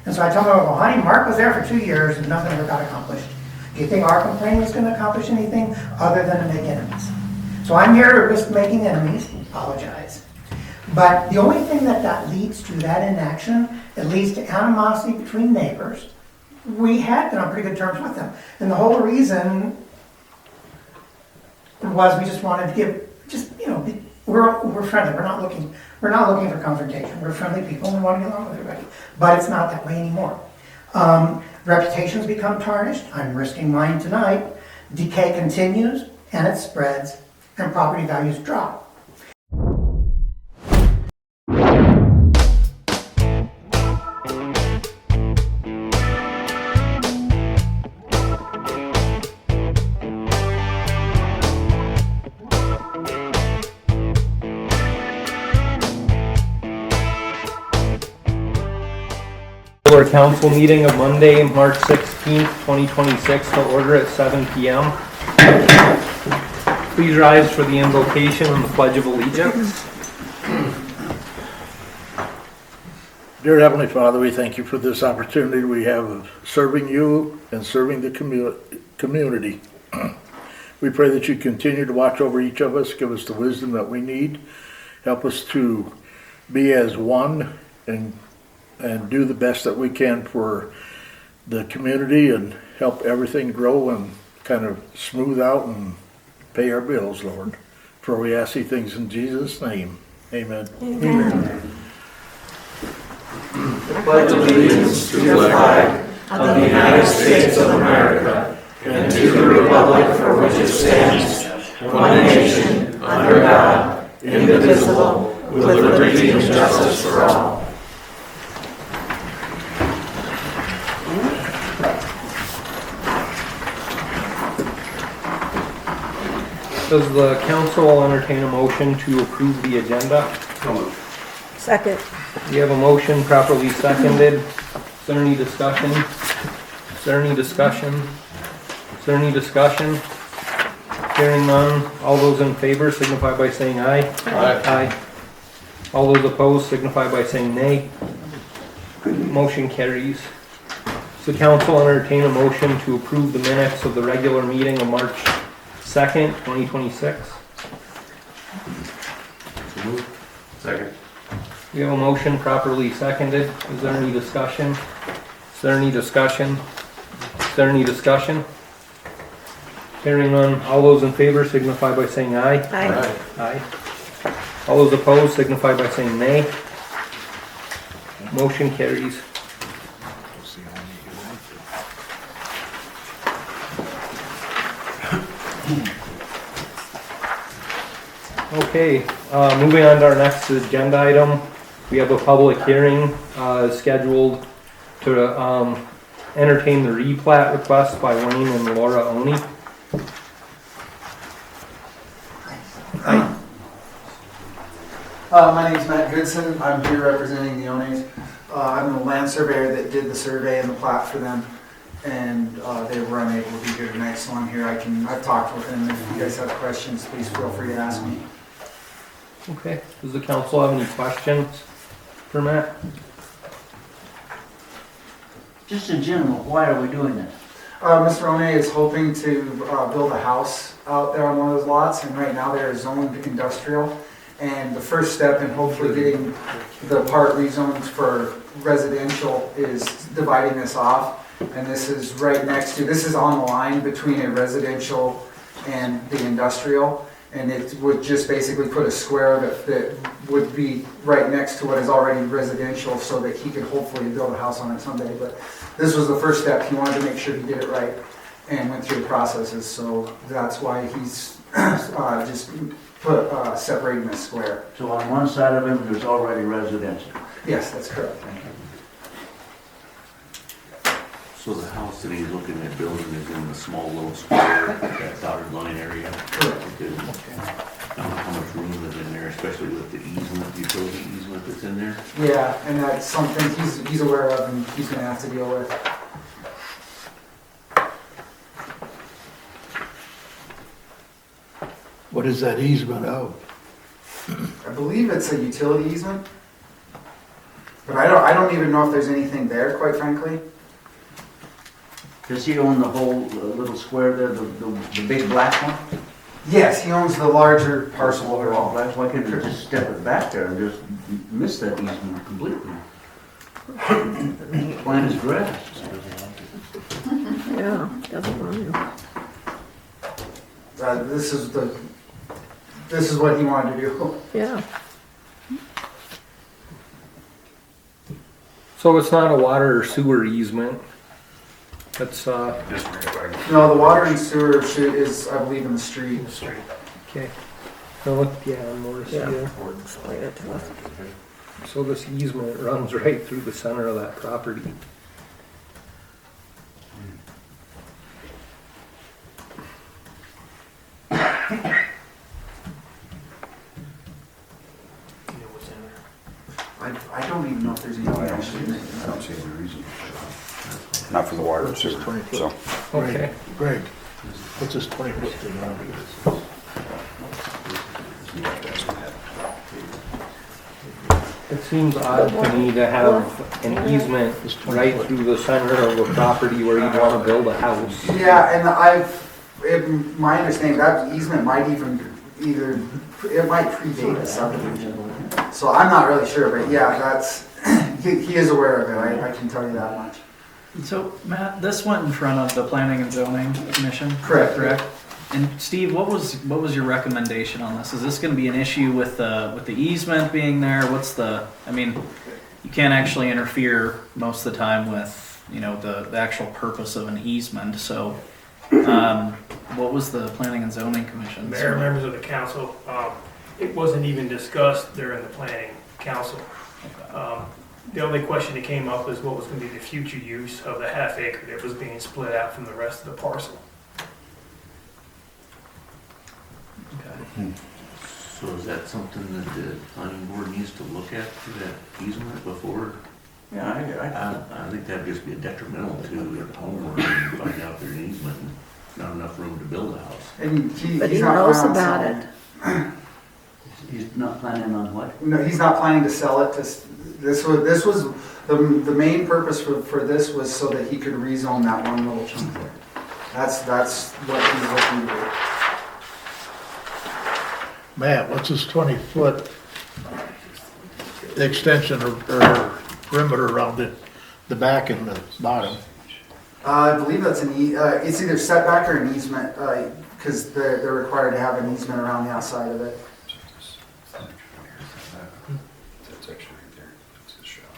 And so I told her, well, honey, Mark was there for 2 years and nothing ever got accomplished. Do you think our complaining is going to accomplish anything other than to make enemies? So I'm here to risk making enemies. Apologize. But the only thing that leads to that inaction, it leads to animosity between neighbors. We had been on pretty good terms with them. And the whole reason was we just wanted to give, we're friendly. We're not looking for confrontation. We're friendly people and we want to get along with everybody. But it's not that way anymore. Reputations become tarnished. I'm risking mine tonight. Decay continues and it spreads and property values drop. Our council meeting of Monday, March 16th, 2026 to order at 7 p.m. Please rise for the invocation and the Pledge of Allegiance. Dear Heavenly Father, we thank you for this opportunity we have of serving you and serving the community. We pray that you continue to watch over each of us, give us the wisdom that we need, help us to be as one and do the best that we can for the community and help everything grow and kind of smooth out and pay our bills, Lord. For we ask these things in Jesus' name. Amen. Amen. I pledge allegiance to the flag of the United States of America and to the republic for which it stands, one nation, under God, indivisible, with liberty and justice for all. Does the council entertain a motion to approve the agenda? Second. We have a motion properly seconded. Is there any discussion? Is there any discussion? Is there any discussion? Hearing none. All those in favor signify by saying aye. Aye. Aye. All those opposed signify by saying nay. Motion carries. Does the council entertain a motion to approve the minutes of the regular meeting of March 2nd, 2026? Second. We have a motion properly seconded. Is there any discussion? Is there any discussion? Is there any discussion? Hearing none. All those in favor signify by saying aye. Aye. Aye. All those opposed signify by saying nay. Motion carries. Okay, moving on to our next agenda item. We have a public hearing scheduled to entertain the replat request by Wayne and Laura Oney. My name is Matt Goodson. I'm here representing the Oneys. I'm the land surveyor that did the survey and the plat for them, and they were unable to be here tonight, so I'm here. I've talked with them. If you guys have questions, please feel free to ask me. Okay, does the council have any questions for Matt? Just in general, why are we doing this? Mr. Oney is hoping to build a house out there on one of those lots, and right now they're zoned industrial. And the first step in hopefully getting the part rezoned for residential is dividing this off. And this is right next to, this is on the line between a residential and the industrial. And it would just basically put a square that would be right next to what is already residential so that he could hopefully build a house on it someday. But this was the first step. He wanted to make sure he did it right and went through the processes. So that's why he's just put separating the square. So on one side of him, there's already residential. Yes, that's correct. So the house that he's looking at building is in the small little square, that dotted line area? Correct. Okay. I don't know how much room is in there, especially with the easement, utility easement that's in there. Yeah, and that's something he's aware of and he's going to have to deal with. What is that easement of? I believe it's a utility easement. But I don't even know if there's anything there, quite frankly. Does he own the whole little square there, the big black one? Yes, he owns the larger parcel overall. Why can't you just step it back there and just miss that easement completely? Plant his grass. Yeah, doesn't run. This is what he wanted to do. Yeah. So it's not a water or sewer easement? It's, No, the water and sewer is, I believe, in the street. okay. No, look, yeah, Morris, Yeah. yeah. Explain it to us. So this easement runs right through the center of that property. I don't even know if there's anything else in it. I don't see any reason. Not for the water and sewer, 20 foot. so. Okay. Greg, what's this 20-foot thing on? It seems odd to me to have an easement right through the center of the property where you want to build a house. Yeah, and my understanding, that easement might it might predate the subdivision. So I'm not really sure, but yeah, he is aware of it, I can tell you that much. So, Matt, this went in front of the Planning and Zoning Commission? Correct. Correct? And Steve, what was your recommendation on this? Is this gonna be an issue with the easement being there? I mean, you can't actually interfere most of the time with, the actual purpose of an easement, so, what was the Planning and Zoning Commission? Mayor, members of the council, it wasn't even discussed during the planning council. The only question that came up is what was going to be the future use of the half acre that was being split out from the rest of the parcel. So is that something that the planning board needs to look at for that easement before? Yeah, I think that'd just be detrimental to the homeowner and find out there's an easement and not enough room to build a house. And But he he's not knows planning on about selling it. he's not planning on what? No, he's not planning to sell it. This was the main purpose for this was so that he could rezone that one little chunk there. That's what he's looking to do. Matt, what's this 20-foot extension or perimeter around the back and the bottom? I believe that's it's either setback or an easement, because they're required to have an easement around the outside of it. That's actually right there. That's his shop.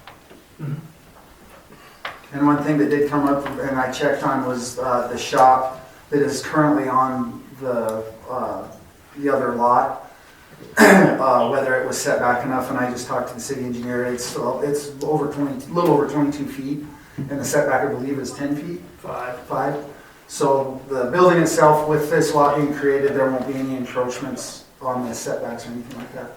And one thing that did come up, and I checked on, was the shop that is currently on the other lot, whether it was set back enough. And I just talked to the city engineer. It's over 20, a little over 22 feet, and the setback I believe is 10 feet. 5. So the building itself, with this lot being created, there won't be any encroachments on the setbacks or anything like that.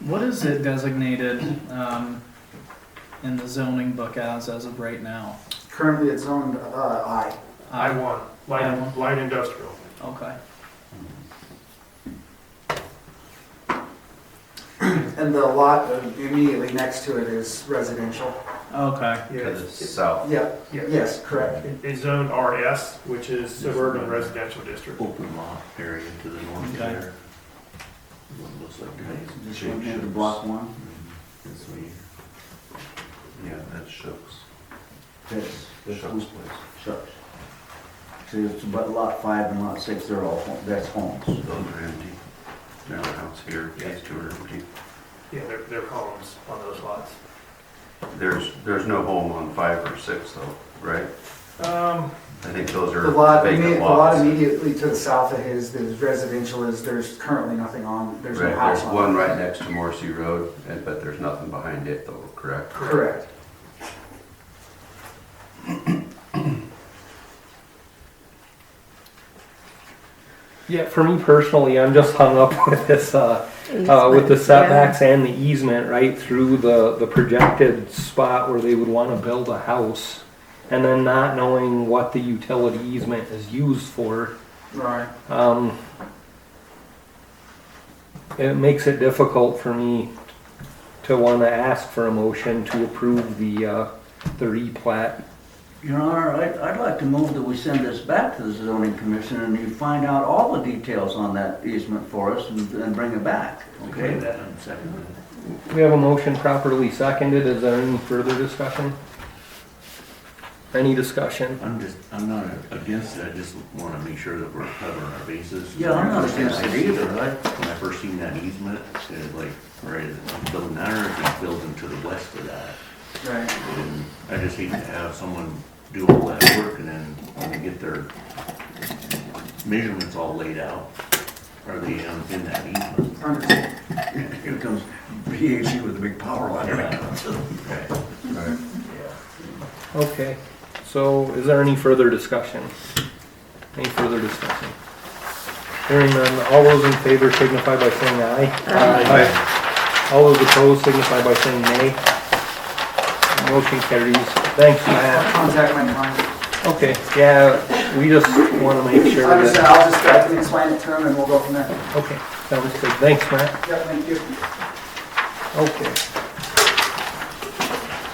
What is it designated in the zoning book as of right now? Currently, it's zoned I. I-1, light industrial. Okay. And the lot immediately next to it is residential. Okay. Yeah, To the south. Yeah, Yeah. yes, correct. It's zoned RS, which is suburban residential district. Open lot area to the north Okay. there. What it looks like nice. This one near the block one? This way. Yeah, that's Shook's. That's Shook's place. Shucks. See, it's about lot 5 and lot 6, they're all, that's homes. Those are empty. There's a house here, these two are empty. Yeah, they're homes on those lots. There's no home on 5 or 6 though, right? I think those are The lot vacant lots. immediately to the south of his residential there's currently nothing on, there's no Right, house there's on one it. right next to Morrissey Road, but there's nothing behind it though, correct? Correct. Yeah, for me personally, I'm just hung up with this, with the Easement, setbacks and the easement right through the projected spot where they would wanna build a house. And then not knowing what the utility easement is used for. Right. It makes it difficult for me to wanna ask for a motion to approve the replat. Your Honor, I'd like to move that we send this back to the zoning commission and you find out all the details on that easement for us and bring it back, okay? I'm second. We have a motion properly seconded. Is there any further discussion? Any discussion? I'm not against it, I just wanna make sure that we're covering our bases. Yeah, I'm not against it either. When I first seen that easement, it was like, right, it's building there, it's building to the west of that. Right. And I just hate to have someone do all that work and then when they get their measurements all laid out, are they in that easement? Understood. Here comes PHE with a big power line. Okay. Okay, so is there any further discussion? Any further discussion? Hearing none, all those in favor signify by saying aye. Aye. All those opposed signify by saying nay. Motion carries. Thanks, I'll Matt. contact my client. Okay, yeah, we just want to make sure I that... can explain it to him and we'll go from there. Okay, sounds good. Thanks, Matt. Yeah, thank you. Okay.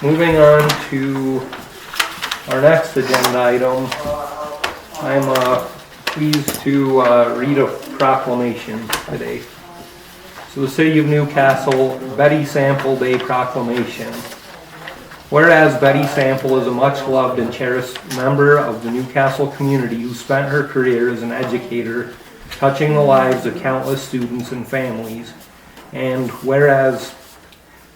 Moving on to our next agenda item. I'm pleased to read a proclamation today. So the City of Newcastle, Betty Sample Day Proclamation. Whereas Betty Sample is a much-loved and cherished member of the Newcastle community who spent her career as an educator, touching the lives of countless students and families. And whereas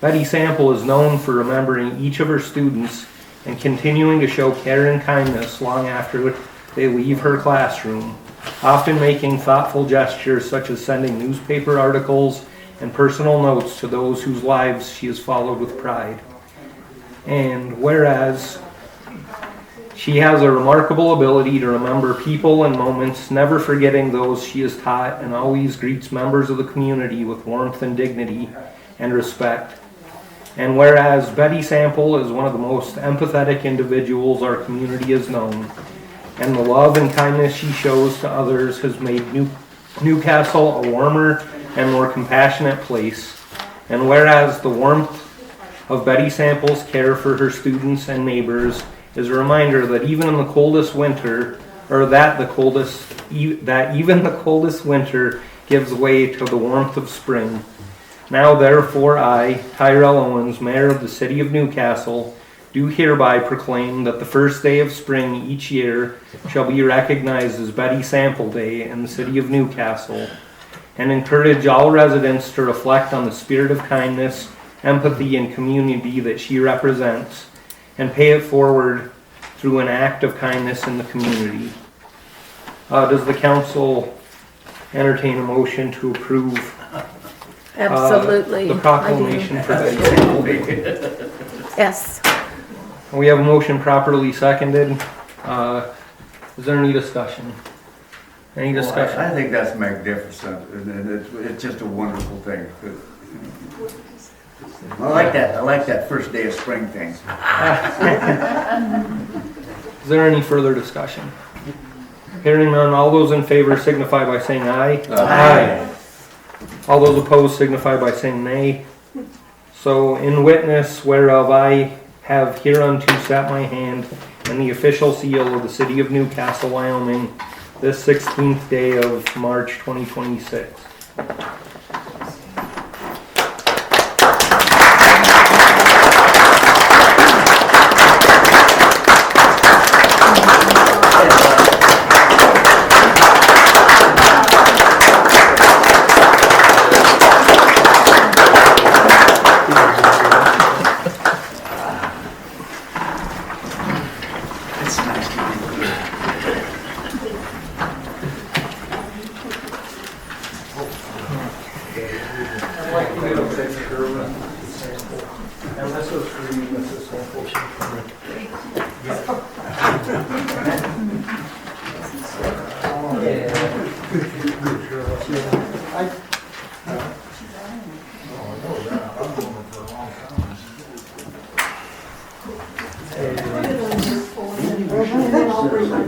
Betty Sample is known for remembering each of her students and continuing to show care and kindness long after they leave her classroom, often making thoughtful gestures such as sending newspaper articles and personal notes to those whose lives she has followed with pride. And whereas she has a remarkable ability to remember people and moments, never forgetting those she has taught, and always greets members of the community with warmth and dignity and respect. And whereas Betty Sample is one of the most empathetic individuals our community has known, and the love and kindness she shows to others has made Newcastle a warmer and more compassionate place. And whereas the warmth of Betty Sample's care for her students and neighbors is a reminder that even in the coldest winter, even the coldest winter gives way to the warmth of spring. Now therefore I, Tyrell Owens, Mayor of the City of Newcastle, do hereby proclaim that the first day of spring each year shall be recognized as Betty Sample Day in the City of Newcastle, and encourage all residents to reflect on the spirit of kindness, empathy, and community that she represents, and pay it forward through an act of kindness in the community. Does the council entertain a motion to approve Absolutely. the proclamation for Betty Sample Day? Yes. We have a motion properly seconded. Is there any discussion? Any discussion? I think that's magnificent, and it's just a wonderful thing. I like that first day of spring thing. Is there any further discussion? Hearing none, all those in favor signify by saying aye. Aye. All those opposed signify by saying nay. So in witness whereof I have hereunto set my hand and the official seal of the City of Newcastle, Wyoming, this 16th day of March 2026.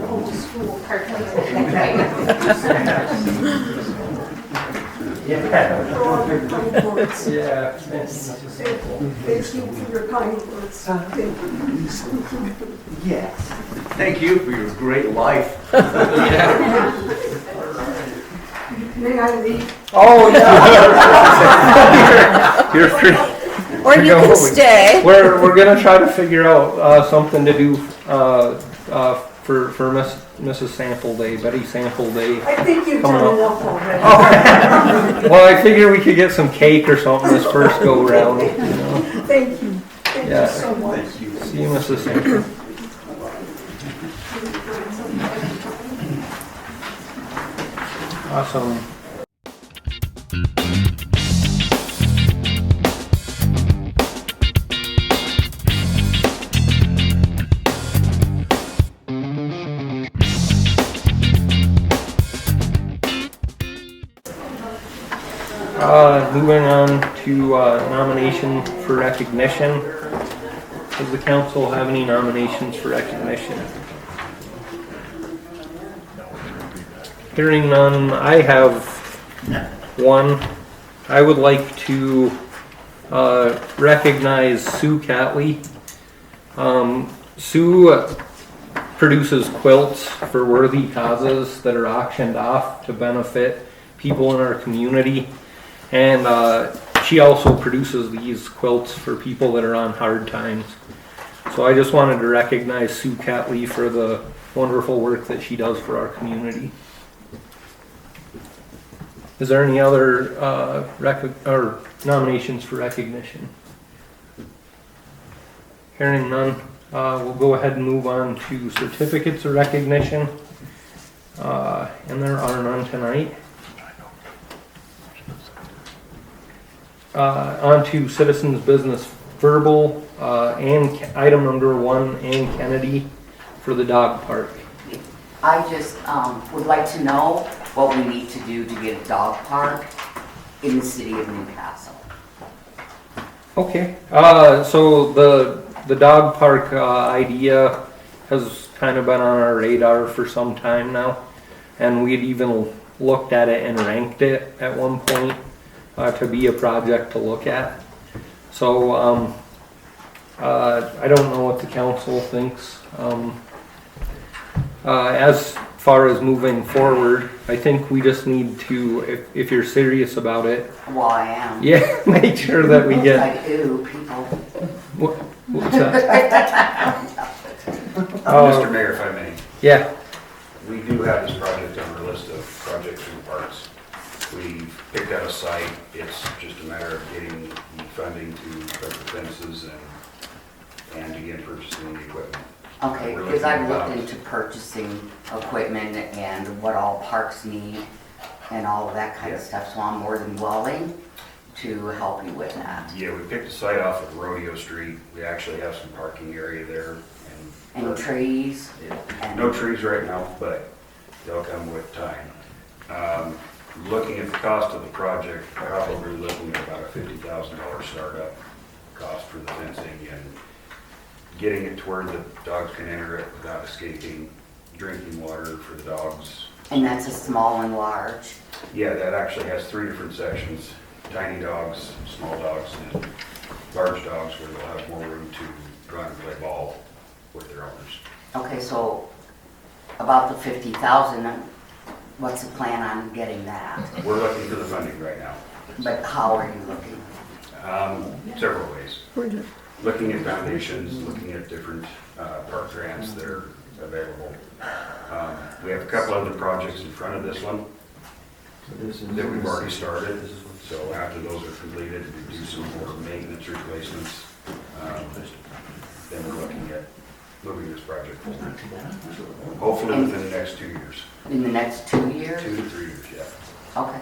old school cartoon. Yeah. For all your kind words. Yeah. Thank you for your kind words. Thank you. Yes. Thank you for your great life. May I leave? Oh, yeah. You're free. Or you can stay. We're gonna try to figure out something to do for Mrs. Sample Day, Betty Sample Day. I think you've Coming done up. enough already. Well, I figure we could get some cake or something this first go round. You know? Thank you. Thank Yeah. you so much. See you, Mrs. Sample. Awesome. Moving on to nomination for recognition. Does the council have any nominations for recognition? Hearing none, I have one. I would like to recognize Sue Catley. Sue produces quilts for worthy causes that are auctioned off to benefit people in our community. And she also produces these quilts for people that are on hard times. So I just wanted to recognize Sue Catley for the wonderful work that she does for our community. Is there any other nominations for recognition? Hearing none, we'll go ahead and move on to certificates of recognition. And there are none tonight. On to citizens business verbal, and item number 1, Ann Kennedy for the dog park. I just would like to know what we need to do to get a dog park in the city of Newcastle. Okay, so the dog park idea has kind of been on our radar for some time now, and we'd even looked at it and ranked it at one point to be a project to look at. So I don't know what the council thinks. As far as moving forward, I think we just need to, if you're serious about it. Well, I am. Yeah, make sure that we get. Like, ew, people. What's that? Mr. Mayor, if I may. Yeah. We do have this project on our list of projects in the parks. We've picked out a site. It's just a matter of getting the funding to put the fences and begin purchasing the equipment. Okay, because I've looked into purchasing equipment and what all parks need and all of that kind of stuff, so I'm more than willing to help you with that. Yeah, we picked a site off of Rodeo Street. We actually have some parking area there. And trees? And no trees right now, but they'll come with time. Looking at the cost of the project, probably looking at about a $50,000 startup cost for the fencing and getting it to where the dogs can enter it without escaping, drinking water for the dogs. And that's a small and large? Yeah, that actually has 3 different sections. Tiny dogs, small dogs, and large dogs where they'll have more room to run and play ball with their owners. Okay, so about the 50,000, what's the plan on getting that? We're looking for the funding right now. But how are you looking? Several ways. Looking at foundations, looking at different park grants that are available. We have a couple other projects in front of this one that we've already started. So after those are completed, we do some more maintenance replacements. Then we're looking at moving this project forward. Hopefully within the next 2 years. In the next 2 years? 2 to 3 years, yeah. Okay.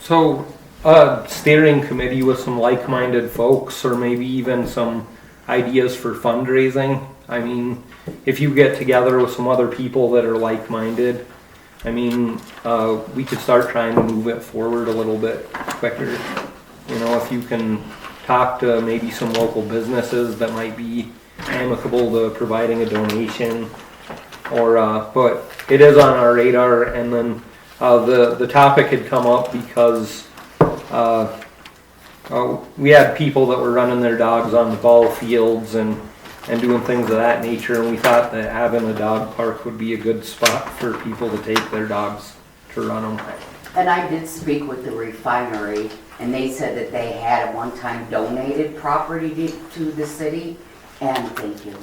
So, a steering committee with some like-minded folks, or maybe even some ideas for fundraising. I mean, if you get together with some other people that are like-minded, I mean, we could start trying to move it forward a little bit quicker. You know, if you can talk to maybe some local businesses that might be amicable to providing a donation, but it is on our radar. And then the topic had come up because we had people that were running their dogs on the ball fields and doing things of that nature, and we thought that having a dog park would be a good spot for people to take their dogs to run them. And I did speak with the refinery, and they said that they had at one time donated property to the city, and thank you,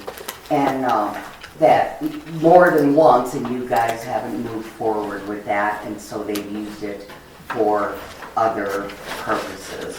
and that more than once, and you guys haven't moved forward with that, and so they've used it for other purposes.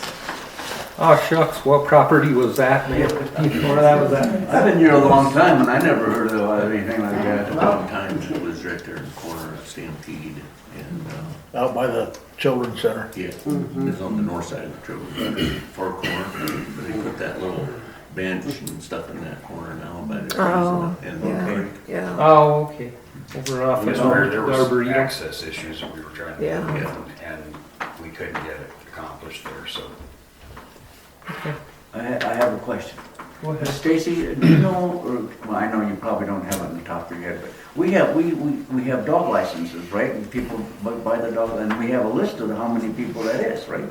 Oh shucks, what property was that, man? Where that was at? I've been here a long time and I never heard of anything like that. A long time, it was right there in the corner of Stampede and, Out by the children's center. yeah, it's on the north side of the trail, far corner. They put that little bench and stuff in that corner now by the trees and the park. Yeah. Oh, okay. Over off of That's where there was Arboretum. access issues that we were trying to Yeah. get, and we couldn't get it accomplished there, so. I have a question. Go ahead. Stacy, do you know, or, well, I know you probably don't have it on the top of your head, but we have dog licenses, right? And people buy the dog, and we have a list of how many people that is, right?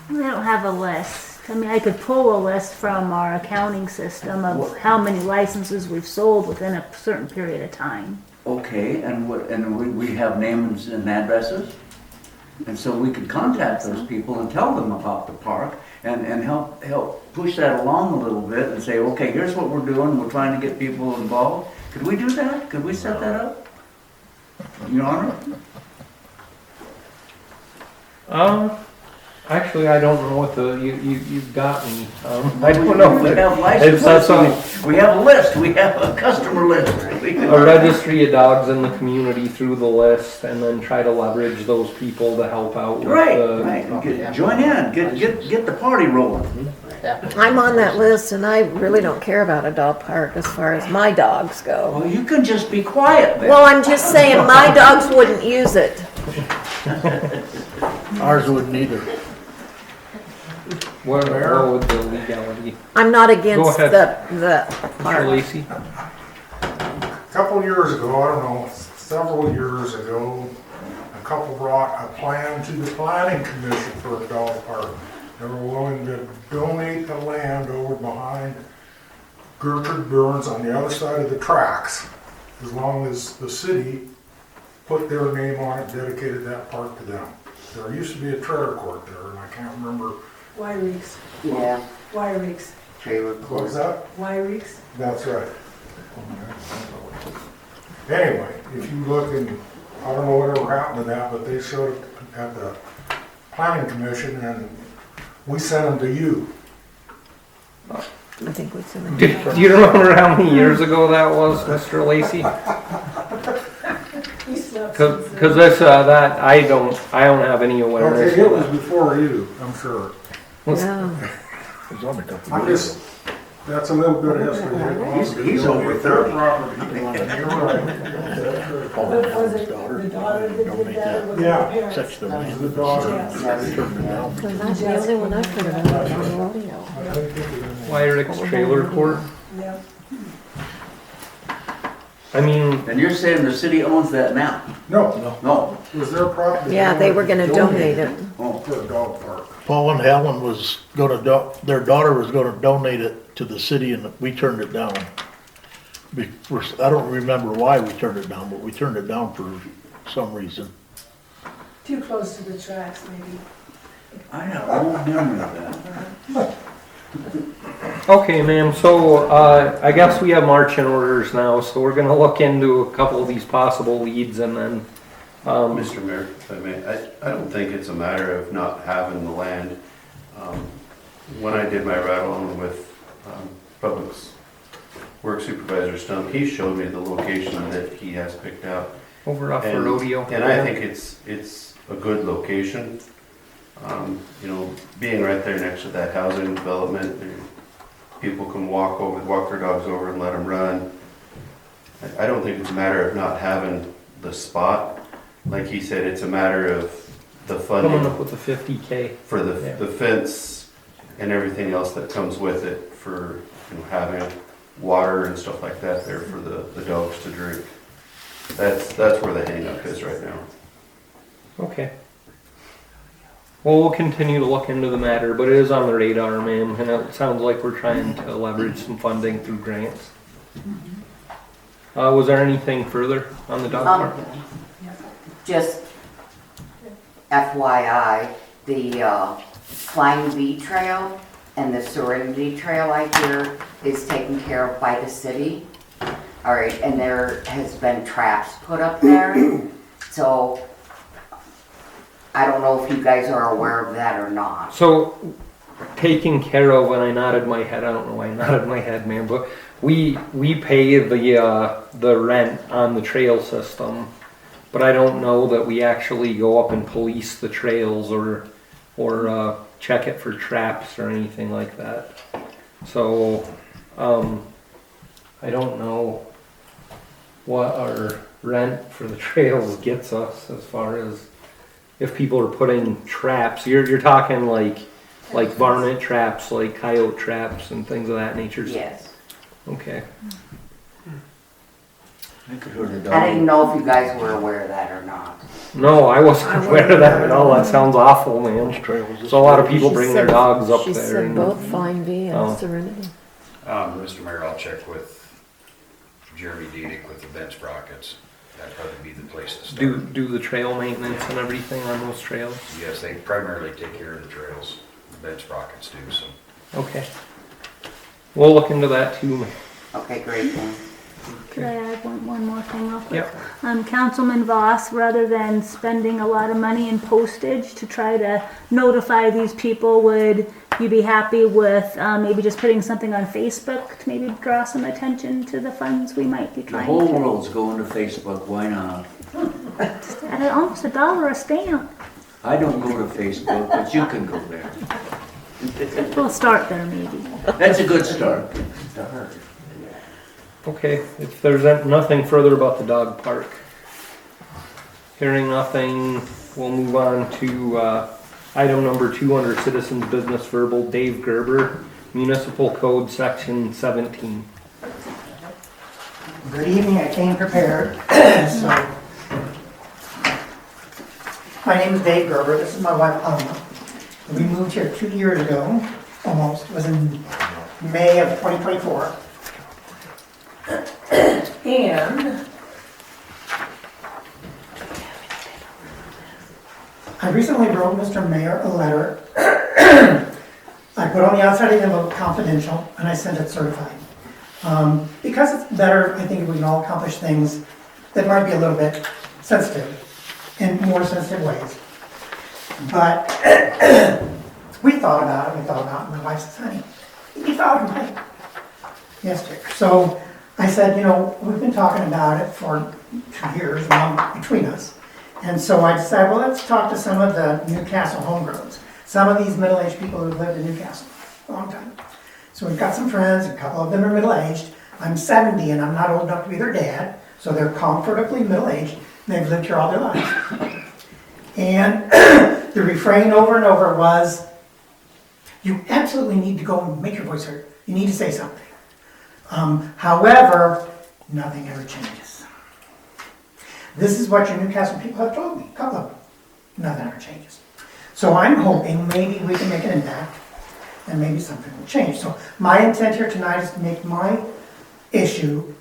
We don't have a list. I mean, I could pull a list from our accounting system of how many licenses we've sold within a certain period of time. Okay, and we have names and addresses? And so we could contact those people and tell them about the park and help push that along a little bit and say, okay, here's what we're doing, we're trying to get people involved. Could we do that? Could we set that up? Your Honor? Actually, I don't know what you've got me. I don't know. We have licenses, we have a list, we have a customer list. A registry of dogs in the community through the list, and then try to leverage those people to help out with Right. Join in, get the party rolling. I'm on that list and I really don't care about a dog park as far as my dogs go. Well, you can just be quiet then. Well, I'm just saying my dogs wouldn't use it. Ours wouldn't either. What would the legality? I'm not against Go ahead. the Mr. park. Lacy? A couple years ago, I don't know, several years ago, a couple brought a plan to the planning commission for a dog park. They were willing to donate the land over behind Gertrude Burns on the other side of the tracks, as long as the city put their name on it, dedicated that park to them. There used to be a trailer court there, and I can't remember. Wyrick's. Yeah, Wyrick's. trailer What court. was that? Wyrick's. That's right. Anyway, if you look and, I don't know whatever happened to that, but they showed it at the planning commission and we sent them to you. I think we said Do you remember how many years ago that was, Mr. Lacy? Because this, that, I don't have any awareness. Okay, it was before you, I'm sure. Yeah. It was only a couple I'm of years just, that's a little bit of history. He's over 30. Property. You're right. Was it the daughter that did that or was it the Yeah. parents? Such the land. The daughter. Turned it down. Because that's the only one I've heard about on the rodeo. Wyrick's trailer court. Yeah. I mean, And you're saying the city owns that now? No, No. it was their property. Yeah, they were gonna donate it. For a dog park. Paul and Helen was gonna, their daughter was gonna donate it to the city and we turned it down. I don't remember why we turned it down, but we turned it down for some reason. Too close to the tracks, maybe. I have no memory of that. okay, ma'am, so, I guess we have marching orders now, so we're gonna look into a couple of these possible leads and then, Mr. Mayor, if I may, I don't think it's a matter of not having the land. When I did my ride-along with Public Works Supervisor Stump, he showed me the location that he has picked out. over off the rodeo. And I think it's a good location. You know, being right there next to that housing development, people can walk their dogs over and let them run. I don't think it's a matter of not having the spot. Like he said, it's a matter of the funding. Coming up with the 50K. For the fence and everything else that comes with it for, you know, having water and stuff like that there for the dogs to drink. That's where the hang up is right now. Okay. Well, we'll continue to look into the matter, but it is on the radar, ma'am, and it sounds like we're trying to leverage some funding through grants. Was there anything further on the dog park? Just FYI, the Flying V Trail and the Serenity Trail I hear is taken care of by the city. All right, and there has been traps put up there, so I don't know if you guys are aware of that or not. So, taking care of, and I nodded my head, I don't know why I nodded my head, man, but we pay the rent on the trail system, but I don't know that we actually go up and police the trails or check it for traps or anything like that. So, I don't know what our rent for the trails gets us as far as if people are putting traps. You're talking like varmint traps, like coyote traps and things of that nature. Yes. Okay. I could hear the dog. I didn't know if you guys were aware of that or not. No, I wasn't aware of that at all. That sounds awful, man. So a lot of people bring their dogs up She there. said and- both Flying V and Oh. Serenity. Mr. Mayor, I'll check with Jeremy Diedick with the bench sprockets. That'd probably be the place to start. Do the trail maintenance and everything on those trails? Yes, they primarily take care of the trails. The bench sprockets do, so. Okay. We'll look into that too. Okay, great then. Could I add one more thing real quick? Yep. Councilman Voss, rather than spending a lot of money in postage to try to notify these people, would you be happy with maybe just putting something on Facebook to maybe draw some attention to the funds we might be The trying whole to? world's going to Facebook, why not? At almost $1 a stamp. I don't go to Facebook, but you can go there. We'll start there maybe. That's a good start. Okay, if there's nothing further about the dog park. Hearing nothing, we'll move on to item number 2 under citizens business verbal. Dave Gerber, Municipal Code Section 17. Good evening, I came prepared. So, my name is Dave Gerber, this is my wife Alma. We moved here 2 years ago, almost, it was in May of 2024. And I recently wrote Mr. Mayor a letter. I put on the outside of the envelope confidential and I sent it certified. Because it's better, I think we can all accomplish things that might be a little bit sensitive in more sensitive ways. But we thought about it, and my wife says, honey, you thought about it. Yes, dear. So I said, we've been talking about it for 2 years between us. And so I decided, well, let's talk to some of the Newcastle homegrowns, some of these middle-aged people who've lived in Newcastle a long time. So we've got some friends, a couple of them are middle-aged. I'm 70 and I'm not old enough to be their dad, so they're comfortably middle-aged. They've lived here all their lives. And the refrain over and over was, you absolutely need to go and make your voice heard. You need to say something. However, nothing ever changes. This is what your Newcastle people have told me, a couple of them. Nothing ever changes. So I'm hoping maybe we can make an impact and maybe something will change. So my intent here tonight is to make my issue,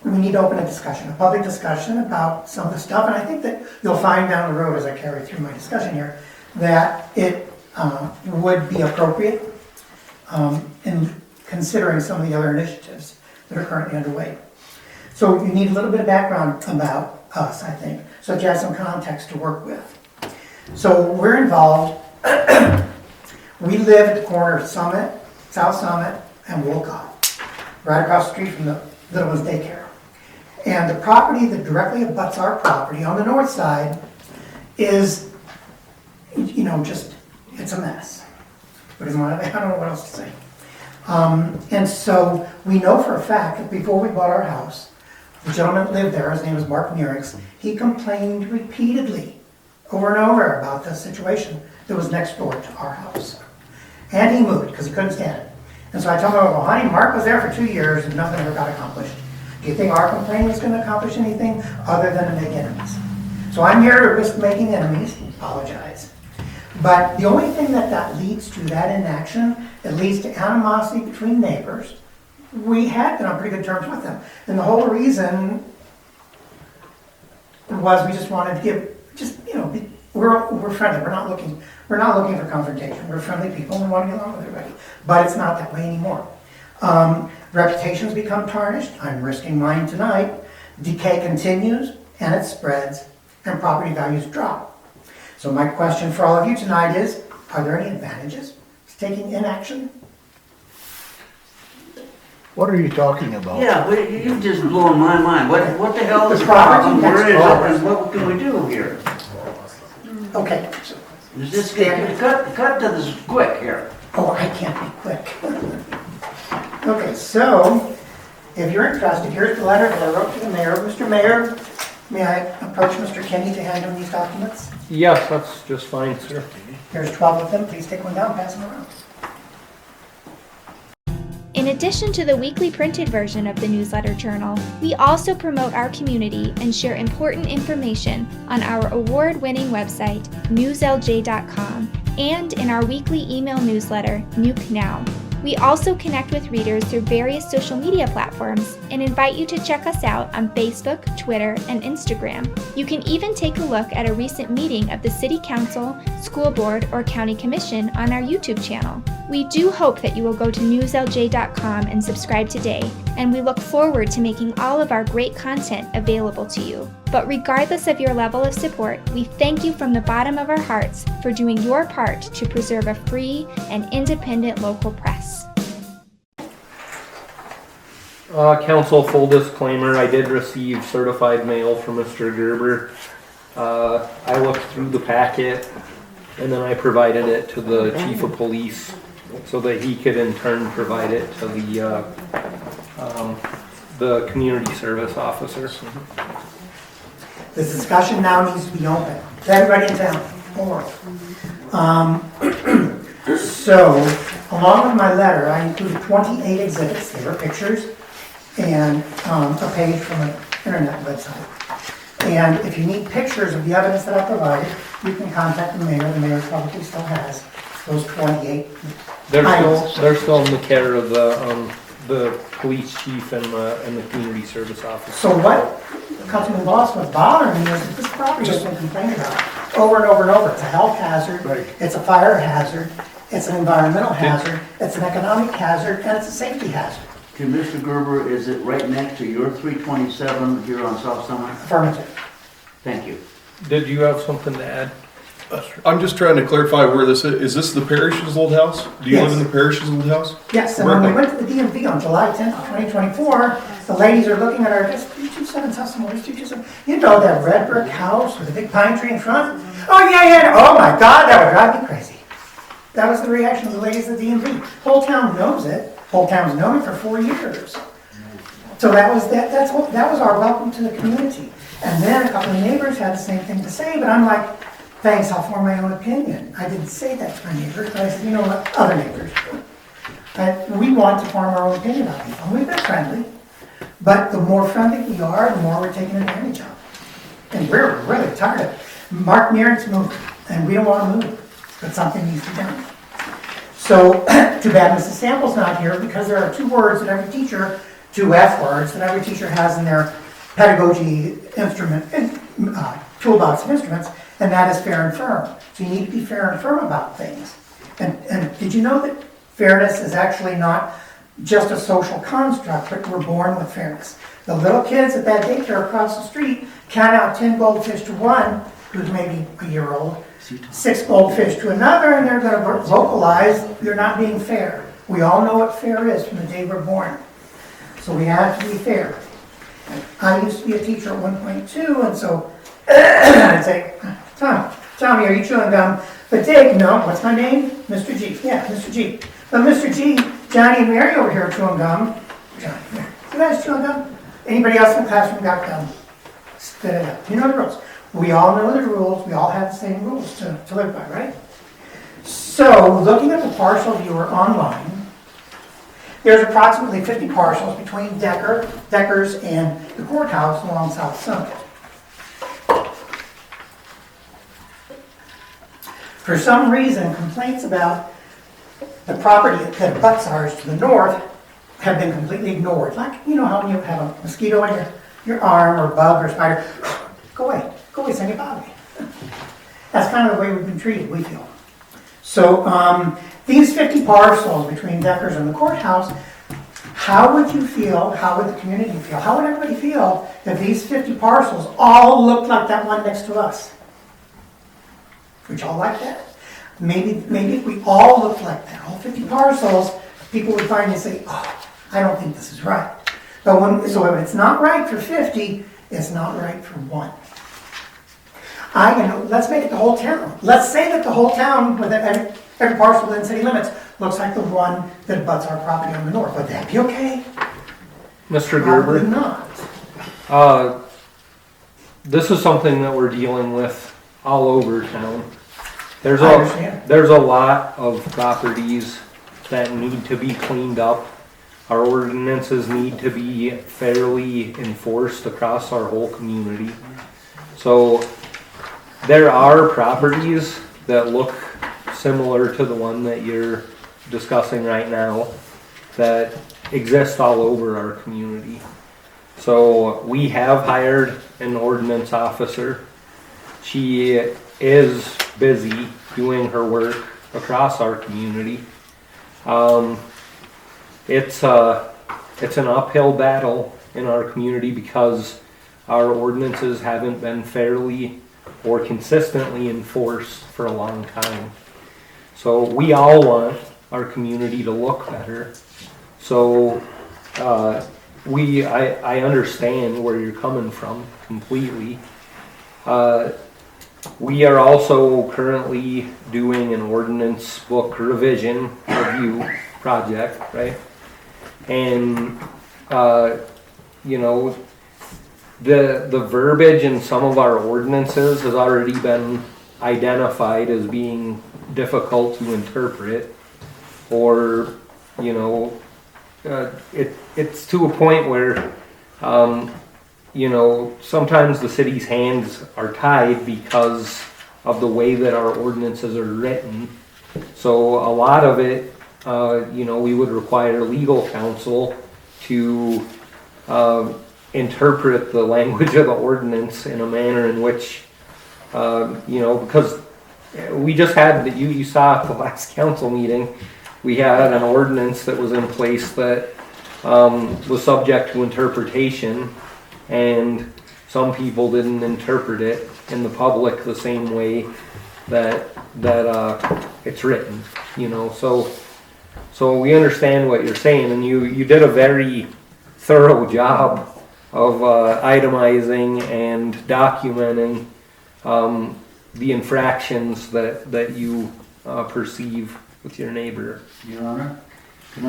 we need to open a discussion, a public discussion about some of the stuff, and I think that you'll find down the road as I carry through my discussion here that it would be appropriate in considering some of the other initiatives that are currently underway. So you need a little bit of background about us, I think, so that you have some context to work with. So we're involved, we live at the corner of Summit, South Summit, and Wolcott, right across the street from the Little One's daycare. And the property that directly abuts our property on the north side is, just, it's a mess. I don't know what else to say. And so we know for a fact that before we bought our house, the gentleman that lived there, his name was Mark Nearix, he complained repeatedly over and over about the situation that was next door to our house. And he moved because he couldn't stand it. And so I told him, well, honey, Mark was there for 2 years and nothing ever got accomplished. Do you think our complaint is going to accomplish anything other than to make enemies? So I'm here to risk making enemies, apologize. But the only thing that leads to that inaction, it leads to animosity between neighbors. We had been on pretty good terms with them. And the whole reason was we just wanted to give, we're friendly. We're not looking for confrontation. We're friendly people and we want to get along with everybody. But it's not that way anymore. Reputations become tarnished. I'm risking mine tonight. Decay continues and it spreads and property values drop. So my question for all of you tonight is, are there any advantages to taking inaction? What are you talking about? Yeah, but you've just blown my mind. What the hell is The the problem? property Where is tax it and what can we do here? Okay. Is this, cut to this quick here. Oh, I can't be quick. Okay, so if you're interested, here's the letter that I wrote to the mayor. Mr. Mayor, may I approach Mr. Kenny to hand him these documents? Yes, that's just fine, sir. There's 12 of them. Please take one down, pass them around. In addition to the weekly printed version of the newsletter journal, we also promote our community and share important information on our award-winning website, newslj.com, and in our weekly email newsletter, Nuke Now. We also connect with readers through various social media platforms and invite you to check us out on Facebook, Twitter, and Instagram. You can even take a look at a recent meeting of the City Council, School Board, or County Commission on our YouTube channel. We do hope that you will go to newslj.com and subscribe today, and we look forward to making all of our great content available to you. But regardless of your level of support, we thank you from the bottom of our hearts for doing your part to preserve a free and independent local press. Council, full disclaimer, I did receive certified mail from Mr. Gerber. I looked through the packet and then I provided it to the chief of police so that he could in turn provide it to the community service officer. This discussion now needs to be open to everybody in town. So, along with my letter, I included 28 exhibits. They were pictures and a page from an internet website. And if you need pictures of the evidence that I provided, you can contact the mayor. The mayor probably still has those 28 items. They're still in the care of the police chief and the community service officer. So what Councilman Boss was bothering me is that this property has been complained about over and over and over. It's a health hazard, it's a fire hazard, it's an environmental hazard, it's an economic hazard, and it's a safety hazard. Okay, Mr. Gerber, is it right next to your 327 here on South Summit? Affirmative. Thank you. Did you have something to add? I'm just trying to clarify where this is. Is this the parish's old house? Do you Yes. live in the parish's old house? Yes, and when we went to the DMV on July 10th, 2024, the ladies are looking at our, that's 327 South Summit, 327. You know that red brick house with a big pine tree in front? Oh, yeah, oh my God, that would drive me crazy. That was the reaction of the ladies at the DMV. Whole town knows it. Whole town's known it for 4 years. So that was that was our welcome to the community. And then a couple of neighbors had the same thing to say, but I'm like, thanks, I'll form my own opinion. I didn't say that to my neighbors, but I said, you know what, other neighbors. We want to form our own opinion on people. And we've been friendly, but the more friendly we are, the more we're taken advantage of. And we're really tired of it. Mark Mearen's moving, and we don't want to move, but something needs to be done. So, too bad Mrs. Sample's not here, because there are 2 words that every teacher, 2 F words that every teacher has in their pedagogy instrument, toolbox of instruments, and that is fair and firm. So you need to be fair and firm about things. And did you know that fairness is actually not just a social construct, but we're born with fairness? The little kids at that daycare across the street count out 10 goldfish to one, who's maybe a year old, 6 goldfish to another, and they're going to vocalize they're not being fair. We all know what fair is from the day we're born. So we have to be fair. I used to be a teacher at one point too, and so I'd say, Tommy, are you chewing gum? But Dick, no, what's my name? Mr. G. Yeah, Mr. G. But Mr. G, Johnny and Mary over here are chewing gum. Johnny, Mary. You guys chewing gum? Anybody else in the classroom got gum? Spit it out. You know the rules. We all know the rules. We all have the same rules to live by, right? So, looking at the partial viewer online, there's approximately 50 parcels between Deckers and the courthouse along South Summit. For some reason, complaints about the property that abuts ours to the north have been completely ignored. Like, you know how when you have a mosquito on your arm or bug or spider, go away, send it bother me. That's kind of the way we've been treated, we feel. So these 50 parcels between Deckers and the courthouse, how would you feel, how would the community feel, how would everybody feel if these 50 parcels all looked like that one next to us? Would y'all like that? Maybe if we all looked like that, all 50 parcels, people would finally say, oh, I don't think this is right. But so if it's not right for 50, it's not right for one. Let's make it the whole town. Let's say that the whole town, with every parcel within city limits, looks like the one that abuts our property on the north. Would that be okay? Mr. Gerber? Probably not. This is something that we're dealing with all over town. There's I understand. there's a lot of properties that need to be cleaned up. Our ordinances need to be fairly enforced across our whole community. So there are properties that look similar to the one that you're discussing right now that exist all over our community. So we have hired an ordinance officer. She is busy doing her work across our community. It's an uphill battle in our community because our ordinances haven't been fairly or consistently enforced for a long time. So we all want our community to look better. So I understand where you're coming from completely. We are also currently doing an ordinance book revision review project, right? And the verbiage in some of our ordinances has already been identified as being difficult to interpret, or it's to a point where sometimes the city's hands are tied because of the way that our ordinances are written. So a lot of it, we would require legal counsel to interpret the language of the ordinance in a manner in which, because we just had, you saw at the last council meeting, we had an ordinance that was in place that was subject to interpretation, and some people didn't interpret it in the public the same way that it's written, so we understand what you're saying, and you did a very thorough job of itemizing and documenting the infractions that you perceive with your neighbor. Your Honor, can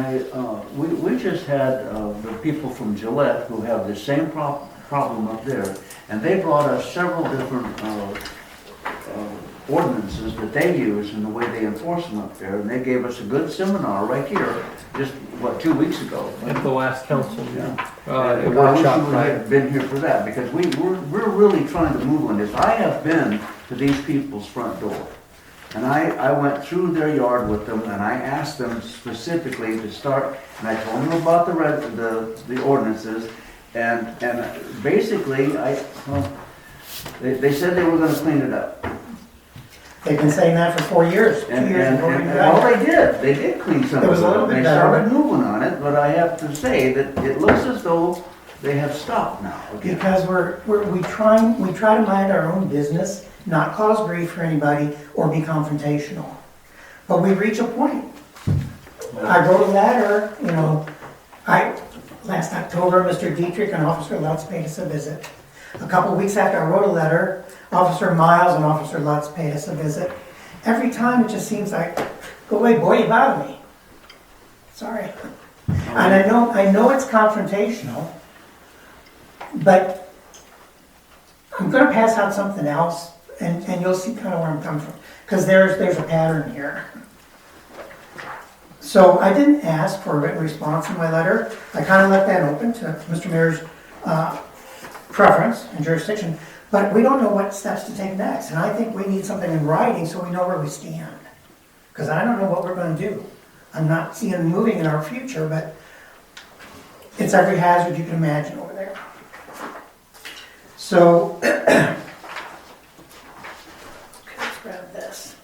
we just had the people from Gillette who have the same problem up there, and they brought us several different ordinances that they use and the way they enforce them up there, and they gave us a good seminar right here, just 2 weeks ago. At the last council meeting. I wish you would have been here for that, because we're really trying to move on this. I have been to these people's front door, and I went through their yard with them, and I asked them specifically to start, and I told them about the ordinances, and basically they said they were going to clean it up. They've been saying that for 4 years. 2 years before we got here. They did clean some It was of a it little up. bit They better. started moving on it, but I have to say that it looks as though they have stopped now. Again. Because we try to mind our own business, not cause grief for anybody or be confrontational. But we reach a point. I wrote a letter, last October, Mr. Dietrich and Officer Lutz paid us a visit. A couple weeks after I wrote a letter, Officer Miles and Officer Lutz paid us a visit. Every time it just seems like, go away, boy, you bother me. Sorry. And I know it's confrontational, but I'm going to pass out something else, and you'll see kind of where I'm coming from. Because there's a pattern here. So I didn't ask for a written response in my letter. I kind of left that open to Mr. Mayor's preference and jurisdiction, but we don't know what steps to take next. And I think we need something in writing so we know where we stand. Because I don't know what we're going to do. I'm not seeing it moving in our future, but it's every hazard you can imagine over there. So, okay, let's grab this.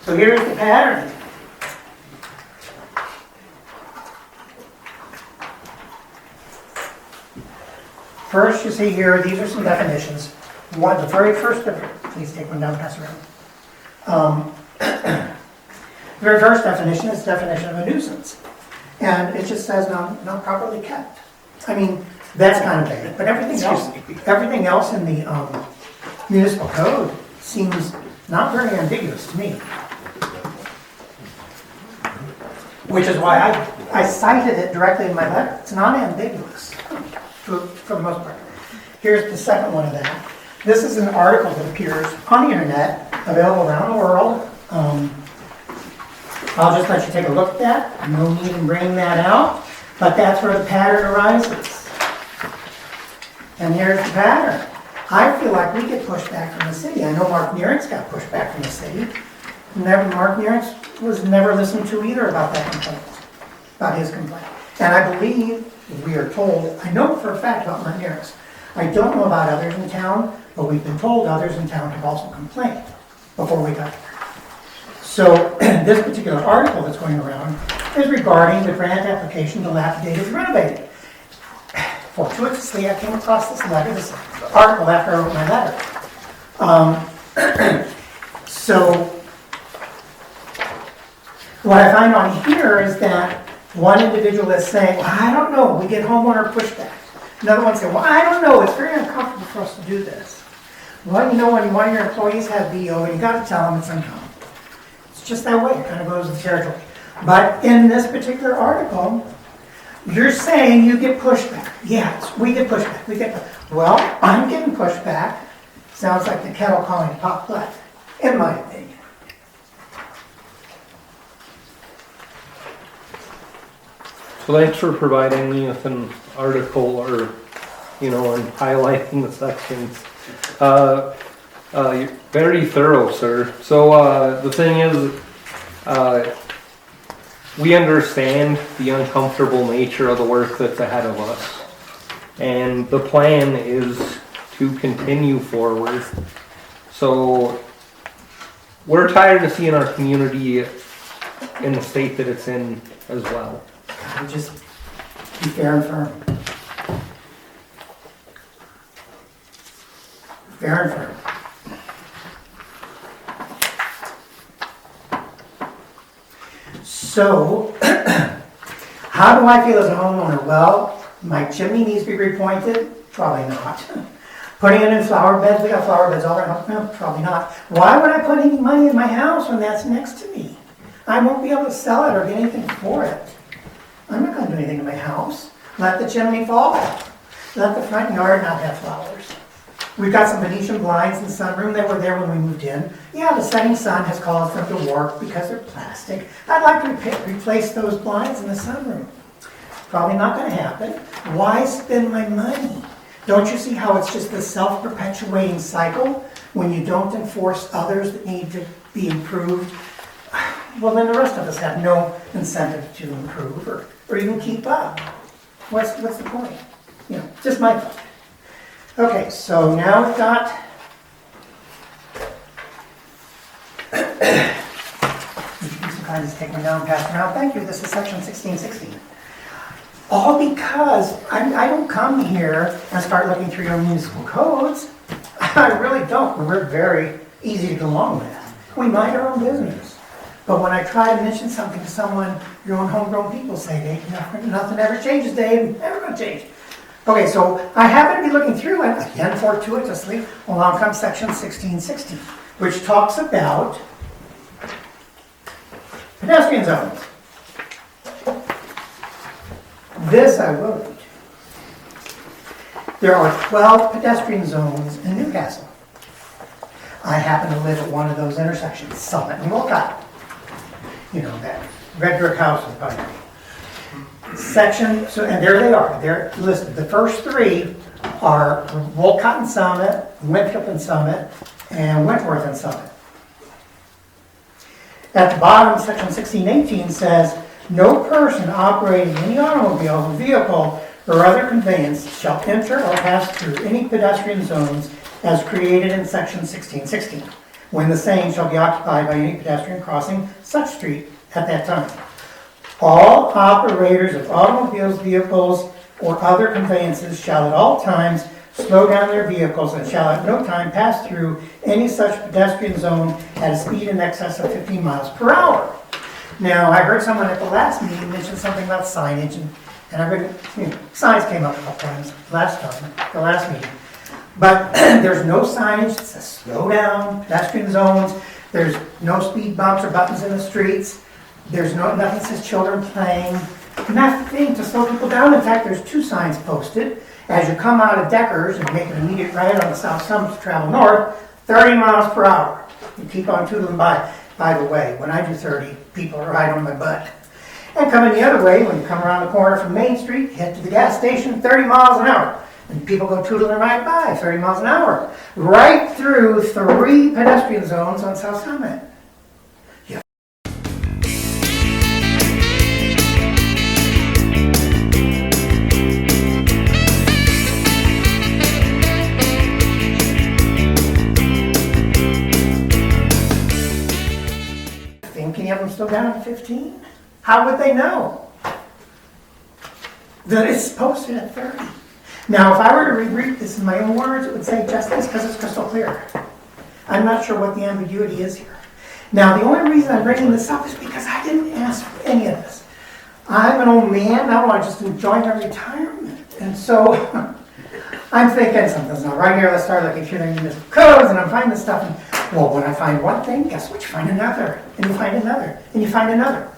So here's the pattern. First, you see here, these are some definitions. One, the very first, please take one down, pass around. The very first definition is the definition of a nuisance. And it just says not properly kept. I mean, that's kind of vague, but everything else in the municipal code seems not very ambiguous to me. Which is why I cited it directly in my letter. It's not ambiguous for the most part. Here's the second one of that. This is an article that appears on the internet, available around the world. I'll just let you take a look at that. No need in bringing that out, but that's where the pattern arises. And here's the pattern. I feel like we get pushback from the city. I know Mark Nearink's got pushback from the city. Mark Nearink was never listened to either about that complaint, about his complaint. And I believe, we are told, I know for a fact about Mark Nearink's. I don't know about others in town, but we've been told others in town have also complained before we got here. So this particular article that's going around is regarding the grant application dilapidated and renovated. Fortuitously, I came across this article after I wrote my letter. So what I find on here is that one individual is saying, well, I don't know, we get homeowner pushback. Another one said, well, I don't know, it's very uncomfortable for us to do this. Well, you know, when one of your employees have BO, and you got to tell them it's uncomfortable. It's just that way, it kind of goes with the territory. But in this particular article, you're saying you get pushback. Yes, we get pushback. Well, I'm getting pushback. Sounds like the kettle calling pot black, in my opinion. So thanks for providing me with an article or, and highlighting the sections. You're very thorough, sir. So the thing is, we understand the uncomfortable nature of the work that's ahead of us. And the plan is to continue forward. So we're tired of seeing our community in the state that it's in as well. Just be fair and firm. Fair and firm. So, how do I feel as a homeowner? Well, my chimney needs to be repointed? Probably not. Putting in flower beds, we got flower beds all around. No, probably not. Why would I put any money in my house when that's next to me? I won't be able to sell it or get anything for it. I'm not going to do anything to my house. Let the chimney fall. Let the front yard not have flowers. We've got some Venetian blinds in the sunroom. They were there when we moved in. Yeah, the setting sun has caused them to warp because they're plastic. I'd like to replace those blinds in the sunroom. Probably not going to happen. Why spend my money? Don't you see how it's just a self-perpetuating cycle when you don't enforce others that need to be improved? Well, then the rest of us have no incentive to improve or even keep up. What's the point? Just my thought. Okay, so now we've got some kind of take me down, pass around. Thank you. This is section 1616. All because I don't come here and start looking through your municipal codes. I really don't. We're very easy to get along with. We mind our own business. But when I try to mention something to someone, your own homegrown people say, Dave, nothing ever changes, Dave. Never going to change. Okay, so I happen to be looking through it, again, fortuitously, along comes section 1660, which talks about pedestrian zones. This I wrote. There are 12 pedestrian zones in Newcastle. I happen to live at one of those intersections, Summit and Wilcott. you know, that red brick house in Pine Tree. Section, so, and there they are, they're listed. The first three are Wolcott and Summit, Winthrop and Summit, and Wentworth and Summit. At the bottom, section 1618 says, no person operating any automobile, vehicle, or other conveyance shall enter or pass through any pedestrian zones as created in section 1616, when the same shall be occupied by any pedestrian crossing such street at that time. All operators of automobiles, vehicles, or other conveyances shall at all times slow down their vehicles and shall at no time pass through any such pedestrian zone at a speed in excess of 15 miles per hour. Now, I heard someone at the last meeting mention something about signage, and I heard, signs came up a couple times the last meeting. But there's no signage that says slow down, pedestrian zones. There's no speed bumps or buttons in the streets. There's nothing that says children playing. Nothing to slow people down. In fact, there's 2 signs posted. As you come out of Deckers and make an immediate right on the South Summit to travel north, 30 miles per hour. You keep on tootling by. By the way, when I do 30, people are right on my butt. And coming the other way, when you come around the corner from Main Street, head to the gas station, 30 miles an hour. And people go tootling right by, 30 miles an hour. Right through 3 pedestrian zones on South Summit. Any of them still down at 15? How would they know that it's posted at 30? Now, if I were to read this in my own words, it would say just this because it's crystal clear. I'm not sure what the ambiguity is here. Now, the only reason I'm bringing this up is because I didn't ask for any of this. I'm an old man now, I just enjoy my retirement. And so I'm thinking something's not right here. Let's start looking through the municipal codes, and I'm finding this stuff. And, well, when I find one thing, guess what? You find another, and you find another, and you find another.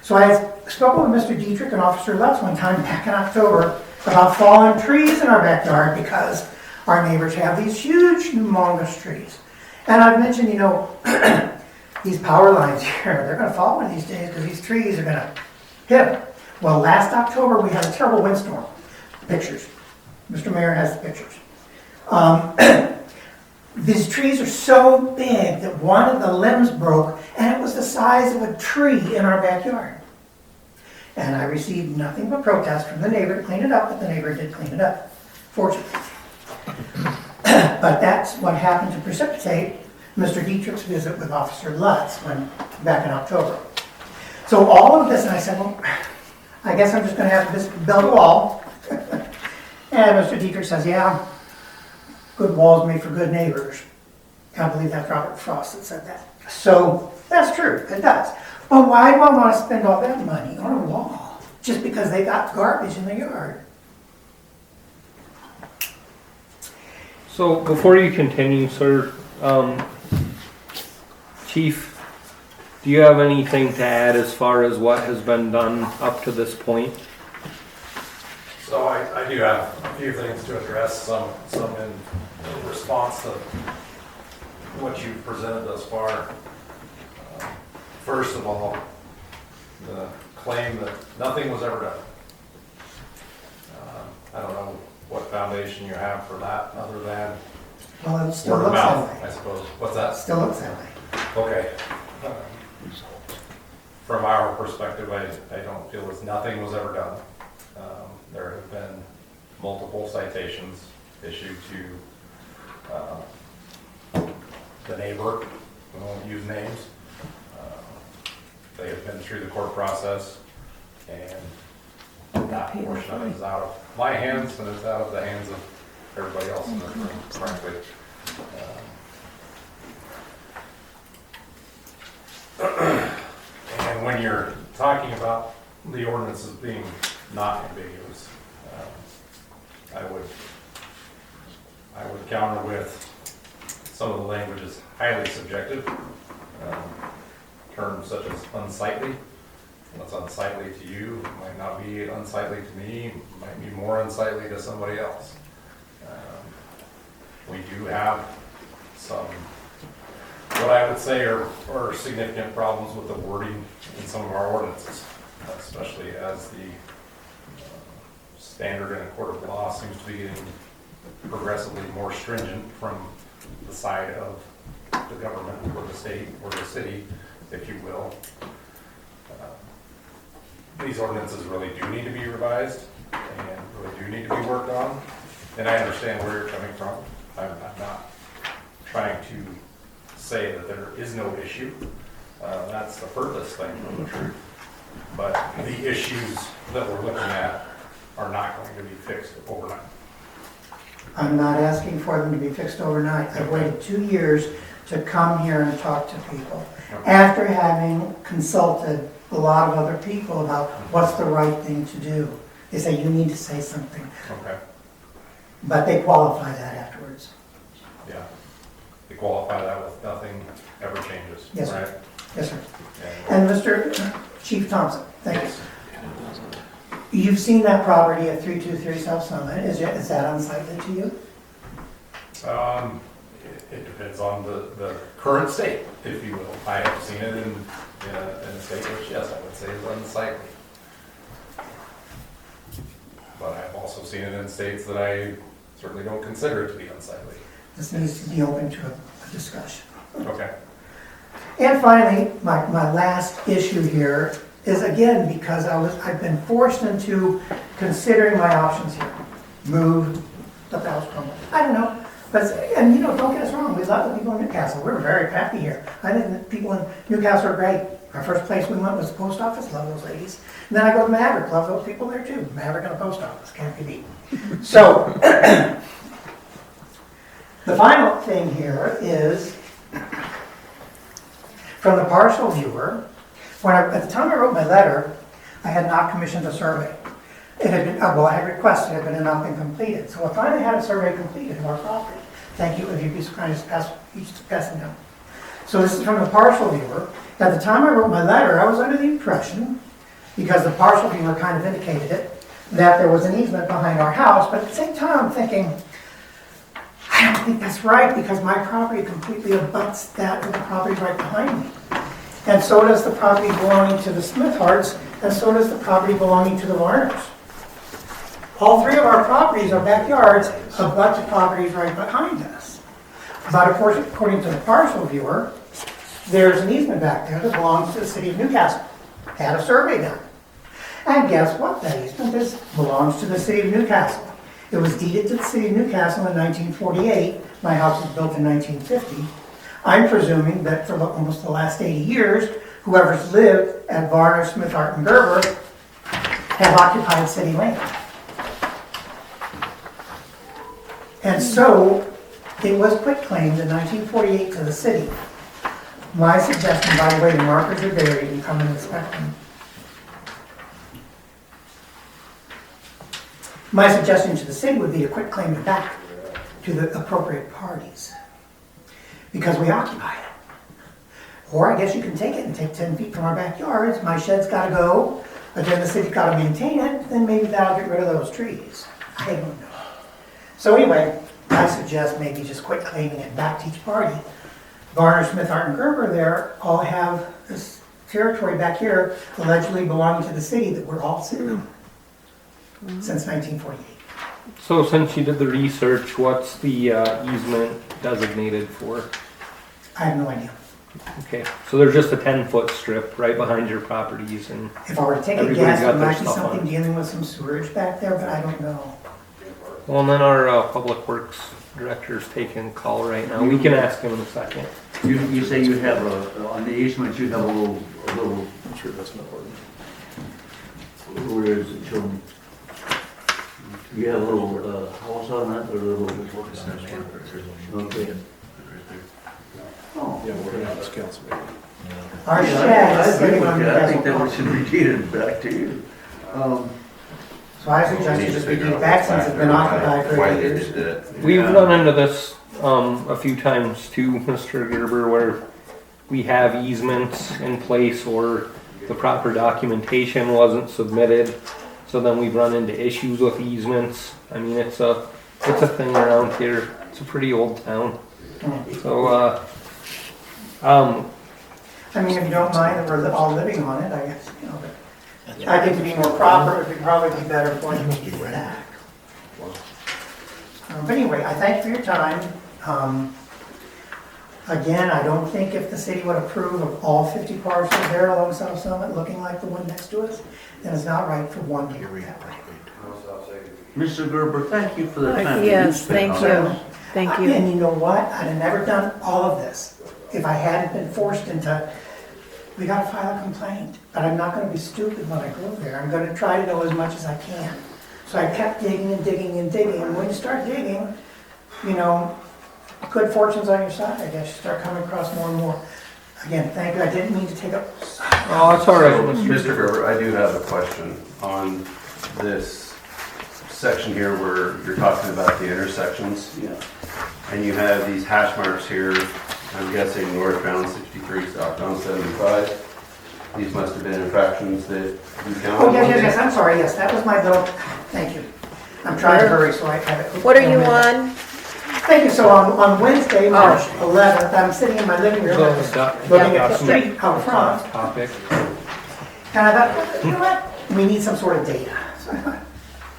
So I spoke with Mr. Dietrich and Officer Lutz one time back in October about fallen trees in our backyard because our neighbors have these huge, humongous trees. And I've mentioned, these power lines here, they're going to fall one of these days because these trees are going to hit them. Well, last October we had a terrible windstorm. Pictures. Mr. Mayor has the pictures. These trees are so big that one of the limbs broke, and it was the size of a tree in our backyard. And I received nothing but protest from the neighbor to clean it up, but the neighbor did clean it up, fortunately. But that's what happened to precipitate Mr. Dietrich's visit with Officer Lutz back in October. So all of this, and I said, well, I guess I'm just going to have to build a wall. And Mr. Dietrich says, yeah, good walls made for good neighbors. I believe that's Robert Frost that said that. So that's true, it does. But why do I want to spend all that money on a wall just because they got garbage in the yard? So before you continue, sir, Chief, do you have anything to add as far as what has been done up to this point? So I do have a few things to address, some in response to what you've presented thus far. First of all, the claim that nothing was ever done. I don't know what foundation you have for that other than well, it still word of looks mouth, that way. I suppose. What's that? Still looks that way. Okay. From our perspective, I don't feel as nothing was ever done. There have been multiple citations issued to the neighbor, we won't use names. They have been through the court process, and that portion of it is out of my hands and it's out of the hands of everybody else in the room, frankly. And when you're talking about the ordinances being not ambiguous, I would counter with some of the language is highly subjective. Terms such as unsightly. What's unsightly to you might not be unsightly to me, might be more unsightly to somebody else. We do have some, what I would say are significant problems with the wording in some of our ordinances, especially as the standard in a court of law seems to be getting progressively more stringent from the side of the government or the state or the city, if you will. These ordinances really do need to be revised and really do need to be worked on. And I understand where you're coming from. I'm not trying to say that there is no issue. That's the furthest thing from the truth. But the issues that we're looking at are not going to be fixed overnight. I'm not asking for them to be fixed overnight. I've waited 2 years to come here and talk to people after having consulted a lot of other people about what's the right thing to do. They say, you need to say something. Okay. But they qualify that afterwards. Yeah. They qualify that with nothing ever changes, Yes, right? sir. Yes, sir. And Mr. Chief Thompson, thank you. You've seen that property at 323 South Summit. Is that unsightly to you? It depends on the current state, if you will. I have seen it in a state which, yes, I would say is unsightly. But I've also seen it in states that I certainly don't consider it to be unsightly. This needs to be open to a discussion. Okay. And finally, my last issue here is again because I've been forced into considering my options here. Move, the house crumble. I don't know. But, and don't get us wrong, we love the people in Newcastle. We're very happy here. I think the people in Newcastle are great. Our first place we went was the post office, love those ladies. And then I go to Maverick, love those people there too. Maverick and the post office, can't be beat. So, the final thing here is, from the partial viewer, at the time I wrote my letter, I had not commissioned a survey. It had been, I had requested it, but it had not been completed. So I finally had a survey completed of our property. Thank you, if you'd be so kind as to pass it down. So this is from the partial viewer. At the time I wrote my letter, I was under the impression, because the partial viewer kind of indicated it, that there was an easement behind our house, but at the same time I'm thinking, I don't think that's right, because my property completely abuts that of the property right behind me. And so does the property belonging to the Smithharts, and so does the property belonging to the Varners. All three of our properties, our backyards, abut the properties right behind us. But of course, according to the partial viewer, there's an easement back there that belongs to the city of Newcastle. Had a survey done. And guess what? That easement belongs to the city of Newcastle. It was deeded to the city of Newcastle in 1948. My house was built in 1950. I'm presuming that for almost the last 80 years, whoever's lived at Varner, Smithhart, and Gerber have occupied city land. And so, it was quitclaimed in 1948 to the city. My suggestion, by the way, the markers are buried, and come and inspect them. My suggestion to the city would be to quitclaim it back to the appropriate parties, because we occupy it. Or I guess you can take it and take 10 feet from our backyards. My shed's got to go, but then the city's got to maintain it. Then maybe that'll get rid of those trees. I don't know. So anyway, I suggest maybe just quit claiming it back to each party. Varner, Smithhart, and Gerber there all have this territory back here allegedly belonging to the city that we're all sitting on since 1948. So since you did the research, what's the easement designated for? I have no idea. Okay, so there's just a 10-foot strip right behind your properties, and if I were to take a guess, there might be something dealing with some sewerage back there, but I don't know. Well, and then our public works director's taking a call right now. We can ask him in a second. You say you have on the easement, you have a little. I'm sure that's not important. Where is it showing? You have a little house on that, or a little? Okay. Oh. Yeah, we're gonna have council meeting. Our shed is sitting on I think that Newcastle. should be deeded back to you. So I suggest you just begin back since it's been occupied for 8 years. We've run into this a few times too, Mr. Gerber, where we have easements in place or the proper documentation wasn't submitted. So then we've run into issues with easements. I mean, it's a thing around here. It's a pretty old town. So I mean, if you don't mind that we're all living on it, I guess, you know, but I think to be more proper, it would probably be better for you to do that. But anyway, I thank you for your time. Again, I don't think if the city would approve of all 50 parcels there along South Summit looking like the one next to us, then it's not right for one to go that way. Mr. Gerber, thank you for the time. Yes, thank you. Thank you. And you know what? I'd have never done all of this if I hadn't been forced into, we gotta file a complaint. But I'm not gonna be stupid when I go there. I'm gonna try to know as much as I can. So I kept digging and digging and digging. And when you start digging, you know, good fortune's on your side, I guess. You start coming across more and more. Again, thank you. I didn't mean to take up. Oh, it's all right, Mr. Gerber, I do have a question on this section here where you're talking about the intersections. Yeah. And you have these hash marks here, I'm guessing northbound 63, southbound 75. These must have been infractions that you counted. Oh, yes, I'm sorry, yes, that was my little, thank you. I'm trying to hurry, so I have it. What are you on? Thank you, so on Wednesday, March 11th, I'm sitting in my living room, looking at the street out front. Topic. And I thought, you know what, we need some sort of data. So I thought,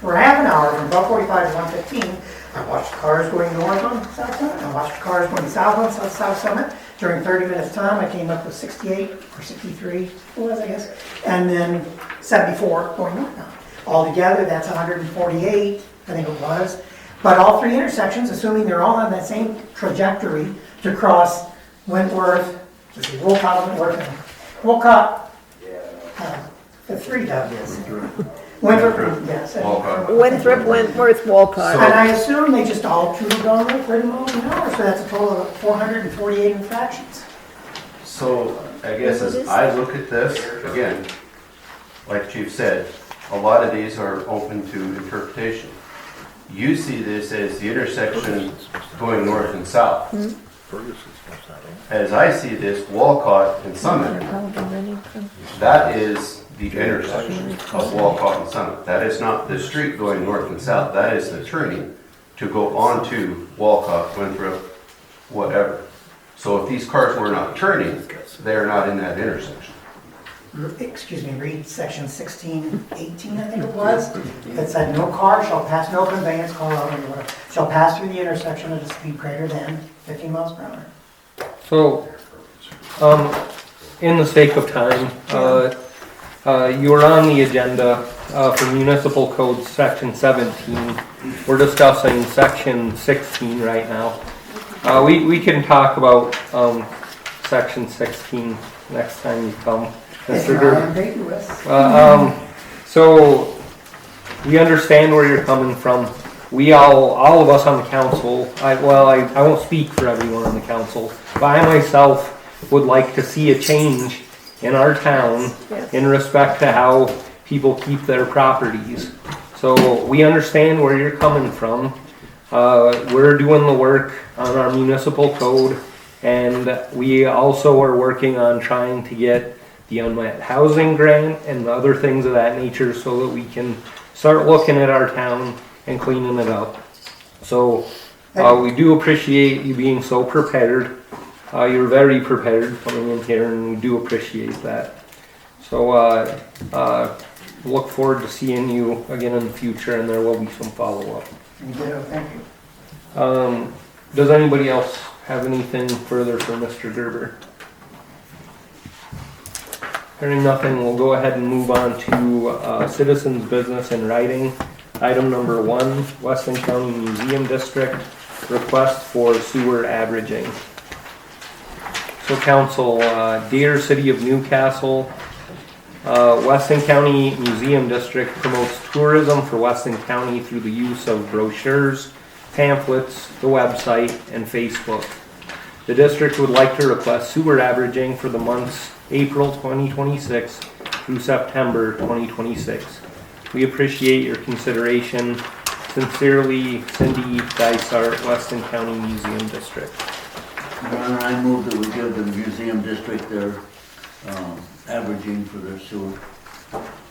for half an hour, from 12:45 to 1:15, I watched cars going north on South Summit, I watched cars going south on South Summit. During 30 minutes time, I came up with 68 or 63, it was, I guess, and then 74 going north now. Altogether, that's 148, I think it was. But all three intersections, assuming they're all on that same trajectory to cross Wentworth, let's see, Wolcott, Wentworth, and Wolcott, the three W's. Winthrop, yes. Winthrop, Wentworth, Wolcott. And I assume they just all tubed on like 30 miles an hour, so that's a total of 448 infractions. So I guess as I look at this, again, like Chief said, a lot of these are open to interpretation. You see this as the intersection going north and south. As I see this, Walcott and Summit, that is the intersection of Walcott and Summit. That is not the street going north and south. That is the turning to go onto Walcott, Winthrop, whatever. So if these cars were not turning, they're not in that intersection. Excuse me, read section 1618, I think it was. It said, no car shall pass, no conveyance, car or whatever, shall pass through the intersection at a speed greater than 15 miles per hour. So, in the sake of time, you're on the agenda for Municipal Code Section 17. We're discussing Section 16 right now. We can talk about Section 16 next time you come, Mr. Gerber. So, we understand where you're coming from. We all of us on the council, I won't speak for everyone on the council, but I myself would like to see a change in our town in respect to how people keep their properties. So we understand where you're coming from. We're doing the work on our municipal code, and we also are working on trying to get the unmet housing grant and other things of that nature so that we can start looking at our town and cleaning it up. So we do appreciate you being so prepared. You're very prepared coming in here, and we do appreciate that. So look forward to seeing you again in the future, and there will be some follow-up. Thank you. Does anybody else have anything further for Mr. Gerber? Hearing nothing, we'll go ahead and move on to citizens' business in writing. Item number 1, Weston County Museum District, request for sewer averaging. So council, dear City of Newcastle, Weston County Museum District promotes tourism for Weston County through the use of brochures, pamphlets, the website, and Facebook. The district would like to request sewer averaging for the months April 2026 through September 2026. We appreciate your consideration. Sincerely, Cindy Dysart, Weston County Museum District. Your Honor, I move that we give the museum district their averaging for their sewer.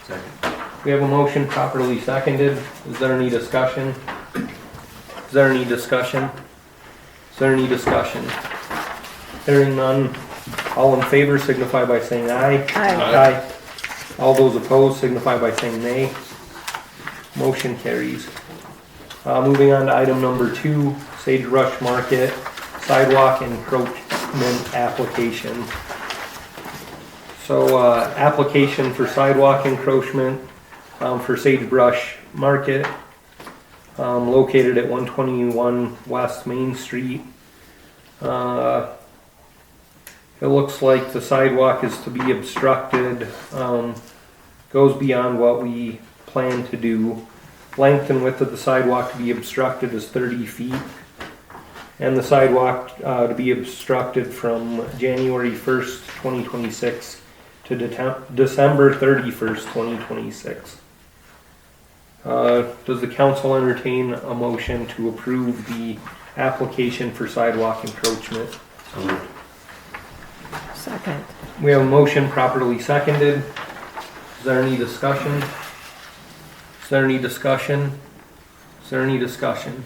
Second. We have a motion properly seconded. Is there any discussion? Is there any discussion? Is there any discussion? Hearing none, All in favor signify by saying aye. Aye. All those opposed signify by saying nay. Motion carries. Moving on to item number 2, Sagebrush Market sidewalk encroachment application. So, application for sidewalk encroachment for Sagebrush Market, located at 121 West Main Street. It looks like the sidewalk is to be obstructed, goes beyond what we plan to do. Length and width of the sidewalk to be obstructed is 30 feet. And the sidewalk to be obstructed from January 1st, 2026 to December 31st, 2026. Does the council entertain a motion to approve the application for sidewalk encroachment? Second. We have a motion properly seconded. Is there any discussion? Is there any discussion? Is there any discussion?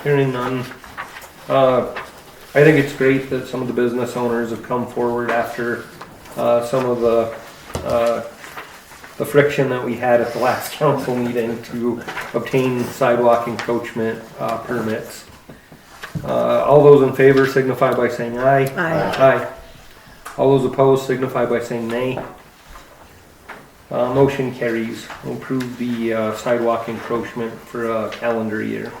Hearing none. I think it's great that some of the business owners have come forward after some of the friction that we had at the last council meeting to obtain sidewalk encroachment permits. All those in favor signify by saying aye. Aye. All those opposed signify by saying nay. Motion carries. We'll approve the sidewalk encroachment for a calendar year.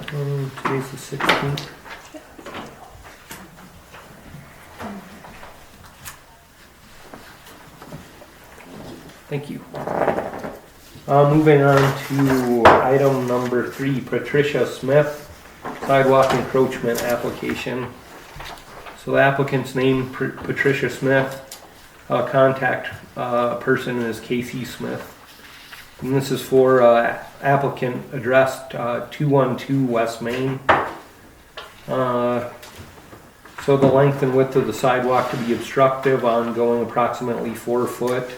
Today's the 16th. Thank you. Moving on to item number 3, Patricia Smith, sidewalk encroachment application. So the applicant's name, Patricia Smith, contact person is Casey Smith. And this is for applicant addressed 212 West Main. So the length and width of the sidewalk to be obstructive, ongoing approximately 4 foot.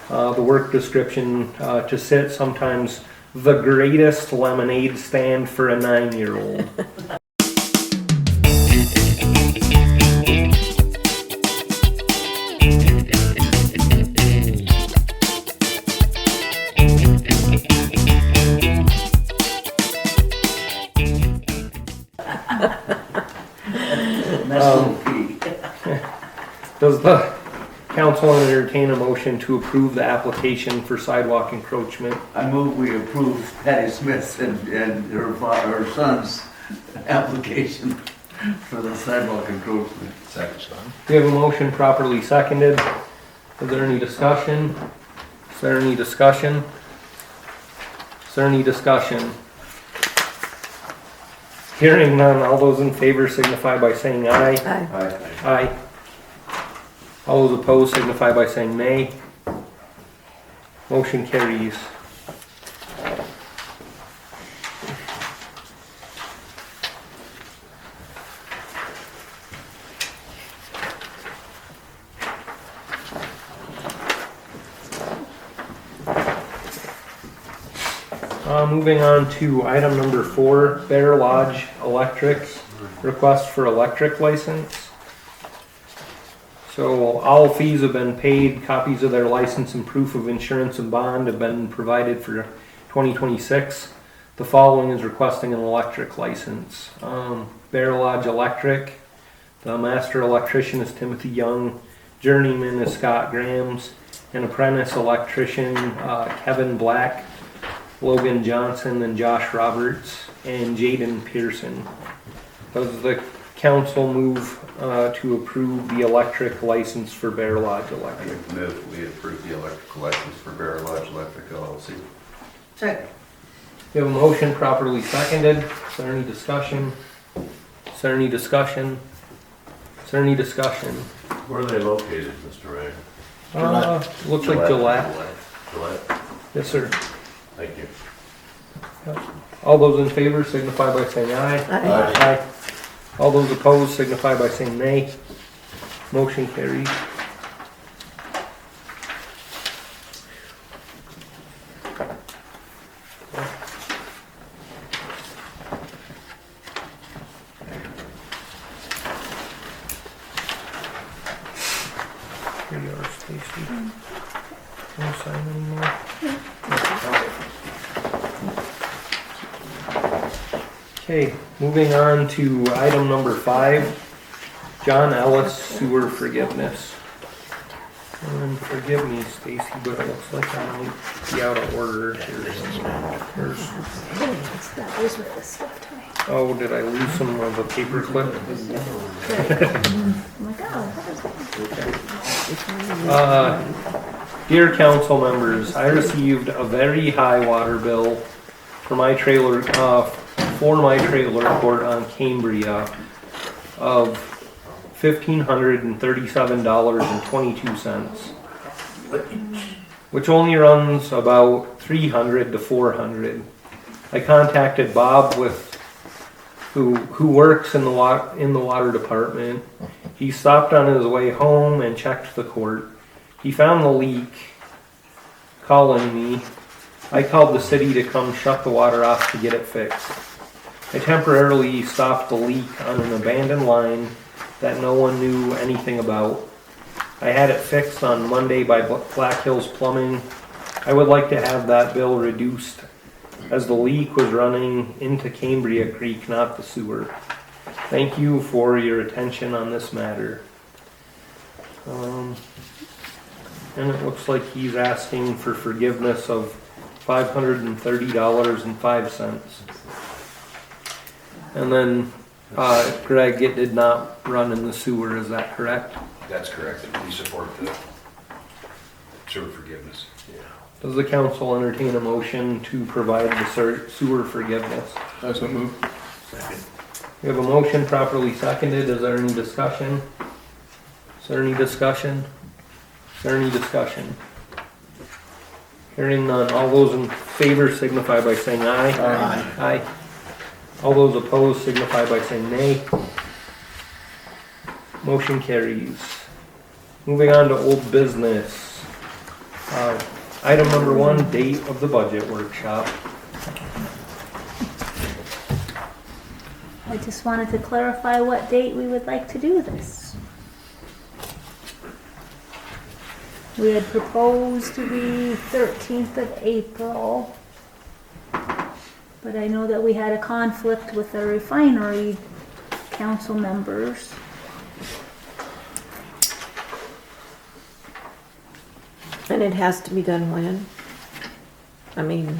The work description to sit sometimes the greatest lemonade stand for a 9-year-old. Does the council entertain a motion to approve the application for sidewalk encroachment? I move we approve Patty Smith's and her son's application for the sidewalk encroachment. Second, son. We have a motion properly seconded. Is there any discussion? Is there any discussion? Is there any discussion? Hearing none, all those in favor signify by saying aye. Aye. Aye. All those opposed signify by saying nay. Motion carries. Moving on to item number 4, Bear Lodge Electric, request for electric license. So all fees have been paid, copies of their license and proof of insurance and bond have been provided for 2026. The following is requesting an electric license. Bear Lodge Electric, the master electrician is Timothy Young, journeyman is Scott Grams, and apprentice electrician Kevin Black, Logan Johnson, and Josh Roberts, and Jaden Pearson. Does the council move to approve the electric license for Bear Lodge Electric? Move we approve the electrical license for Bear Lodge Electric LLC. Second. We have a motion properly seconded. Is there any discussion? Is there any discussion? Is there any discussion? Where are they located, Mr. Ray? Looks like Gillette. Gillette? Yes, sir. Thank you. All those in favor signify by saying aye. Aye. Aye. All those opposed signify by saying nay. Motion carries. No sign anymore. Okay, moving on to item number 5, John Ellis sewer forgiveness. And forgive me, Stacy, but it looks like I might be out of order here. That was with this stuff today. Oh, did I lose some of the paper clip? I'm like, oh, what is that? Dear council members, I received a very high water bill for my trailer court on Cambria of $1,537.22, which only runs about $300 to $400. I contacted Bob who works in the water department. He stopped on his way home and checked the court. He found the leak. Calling me, I called the city to come shut the water off to get it fixed. I temporarily stopped the leak on an abandoned line that no one knew anything about. I had it fixed on Monday by Black Hills Plumbing. I would like to have that bill reduced as the leak was running into Cambria Creek, not the sewer. Thank you for your attention on this matter. And it looks like he's asking for forgiveness of $530.05. And then, Greg, it did not run in the sewer, is that correct? That's correct. We support the sewer forgiveness. Does the council entertain a motion to provide the sewer forgiveness? I so move. Second. We have a motion properly seconded. Is there any discussion? Is there any discussion? Is there any discussion? Hearing none. All those in favor signify by saying aye. Aye. Aye. All those opposed signify by saying nay. Motion carries. Moving on to old business. Item number 1, date of the budget workshop. I just wanted to clarify what date we would like to do this. We had proposed to be 13th of April, but I know that we had a conflict with the refinery council members. And it has to be done when? I mean,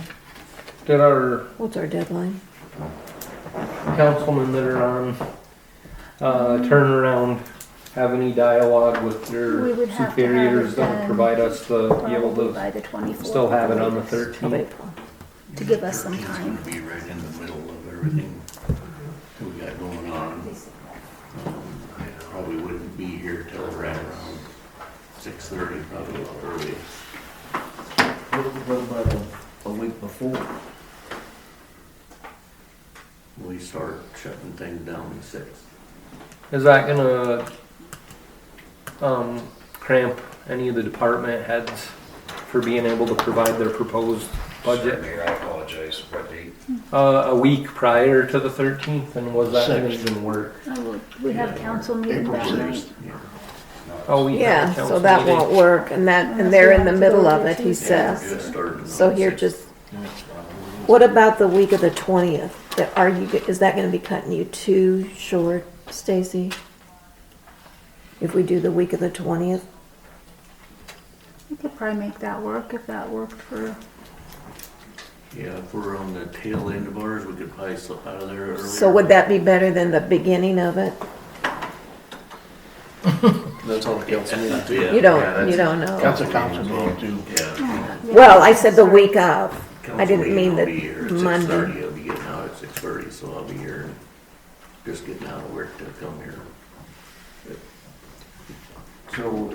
what's our deadline? Councilmen that are on turnaround have any dialogue with We your would have to have superiors it that done provide us the, be able probably to by the 24th still have it on the of 13th? April, to give us some He's time. gonna be right in the middle of everything we got going on. Probably wouldn't be here till right around 6:30, probably early. What about a week before? We start shutting things down in 6. Is that gonna cramp any of the department heads for being able to provide their proposed budget? Mayor, I apologize. What date? A week prior to the 13th, and was that gonna even work? We have council meeting that night. Oh, we have a Yeah, council so that meeting. won't work, and they're in the middle of it, he says. So here, what about the week of the 20th? Is that gonna be cutting you too short, Stacy? If we do the week of the 20th? We could probably make that work if that worked for. Yeah, if we're on the tail end of ours, we could probably slip out of there earlier. So would that be better than the beginning of it? That's on the council meeting too. Yeah. You don't know. That's a council meeting too. Yeah. Well, I said the week of. I didn't Council mean meeting, I'll be here the at Monday. 6:30. I'll be getting out at 6:30, so I'll be here, just getting out of work to come here. So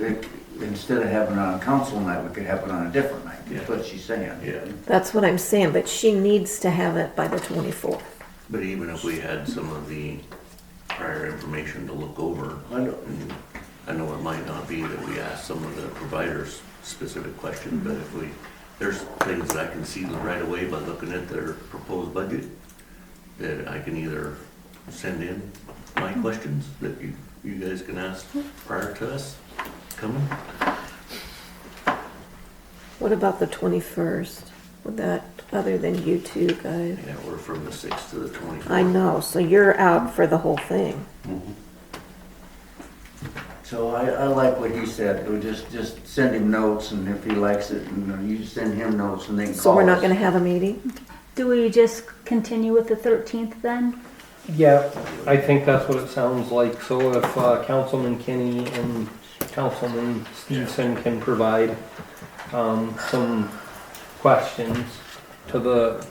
instead of having it on a council night, we could have it on a different night, that's what she's saying. Yeah, That's what I'm saying, but she needs to have it by the 24th. but even if we had some of the prior information to look over, and I know it might not be that we ask some of the providers specific questions, but if there's things that I can see right away by looking at their proposed budget, that I can either send in my questions that you guys can ask prior to us coming. What about the 21st? Would that, other than you two guys? Yeah, we're from the 6th to the 24th. I know, so you're out for the whole thing. So I like what he said, we just send him notes, and if he likes it, and you send him notes, and they can call So we're not us. gonna have a meeting? Do we just continue with the 13th then? Yeah, I think that's what it sounds like. So if Councilman Kinney and Councilman Stevenson can provide some questions to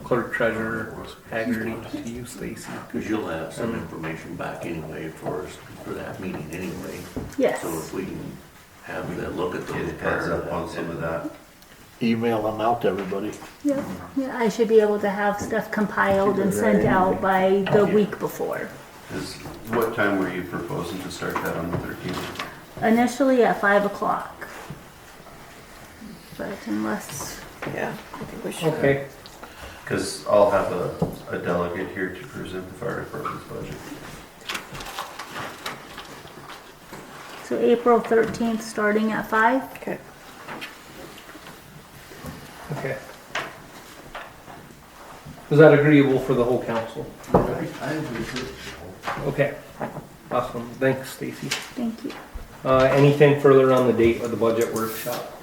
Clerk Treasurer Haggerty, to you, Stacy. Because you'll have some information back anyway for that meeting anyway. Yes. So if we can have them look at those. Get heads up on some of that. Email them out to everybody. Yep. Yeah, I should be able to have stuff compiled and sent out by the week before. What time were you proposing to start that on the 13th? Initially at 5 o'clock. But unless, Yeah, I think we should. Okay. Because I'll have a delegate here to present the fire department's budget. so April 13th, starting at 5? Okay. Okay. Is that agreeable for the whole council? I agree too. Okay. Awesome. Thanks, Stacy. Thank you. Anything further on the date of the budget workshop?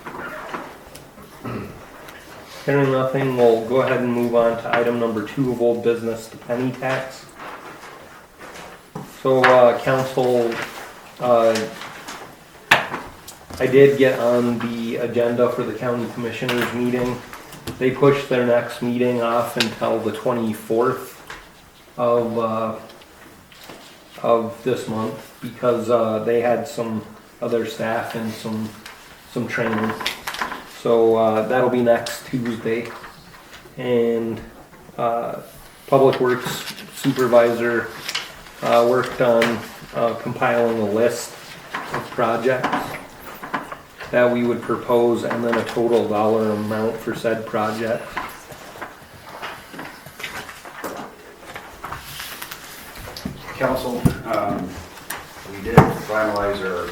Hearing nothing, we'll go ahead and move on to item number 2 of old business, the penny tax. So, council, I did get on the agenda for the county commissioners meeting. They pushed their next meeting off until the 24th of this month because they had some other staff and some training. So that'll be next Tuesday. And Public Works Supervisor worked on compiling a list of projects that we would propose and then a total dollar amount for said project. Council, we did finalize our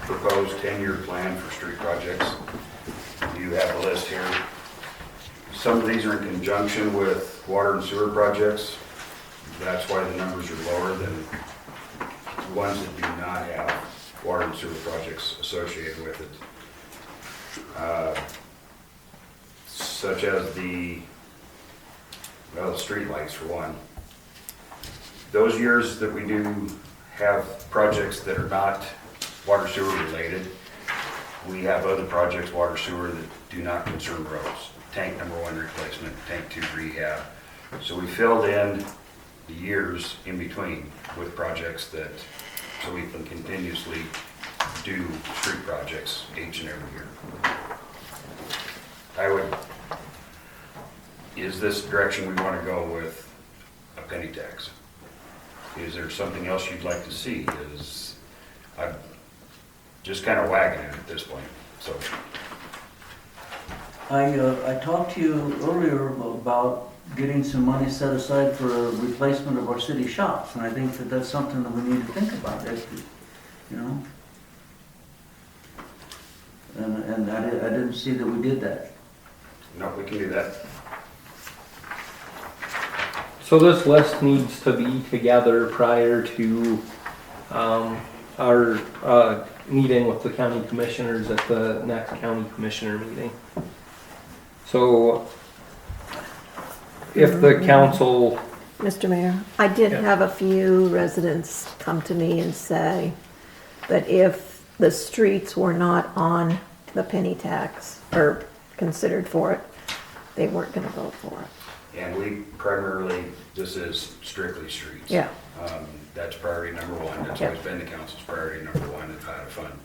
proposed 10-year plan for street projects. You have a list here. Some of these are in conjunction with water and sewer projects. That's why the numbers are lower than ones that do not have water and sewer projects associated with it. Such as the street lights for one. Those years that we do have projects that are not water sewer related, we have other projects, water sewer, that do not concern roads. Tank number 1 replacement, tank 2 rehab. So we filled in the years in between with projects that, so we can continuously do street projects each and every year. Is this direction we want to go with a penny tax? Is there something else you'd like to see? I'm just kind of wagging it at this point, so. I talked to you earlier about getting some money set aside for a replacement of our city shops, and I think that that's something that we need to think about, you know? And I didn't see that we did that. No, we can do that. So this list needs to be together prior to our meeting with the county commissioners at the next county commissioner meeting. So if the council... Mr. Mayor, I did Yeah. have a few residents come to me and say that if the streets were not on the penny tax or considered for it, they weren't gonna vote for it. And we primarily, this is strictly streets. Yeah. That's priority number 1. That's Yeah. always been the council's priority number 1, is how to fund.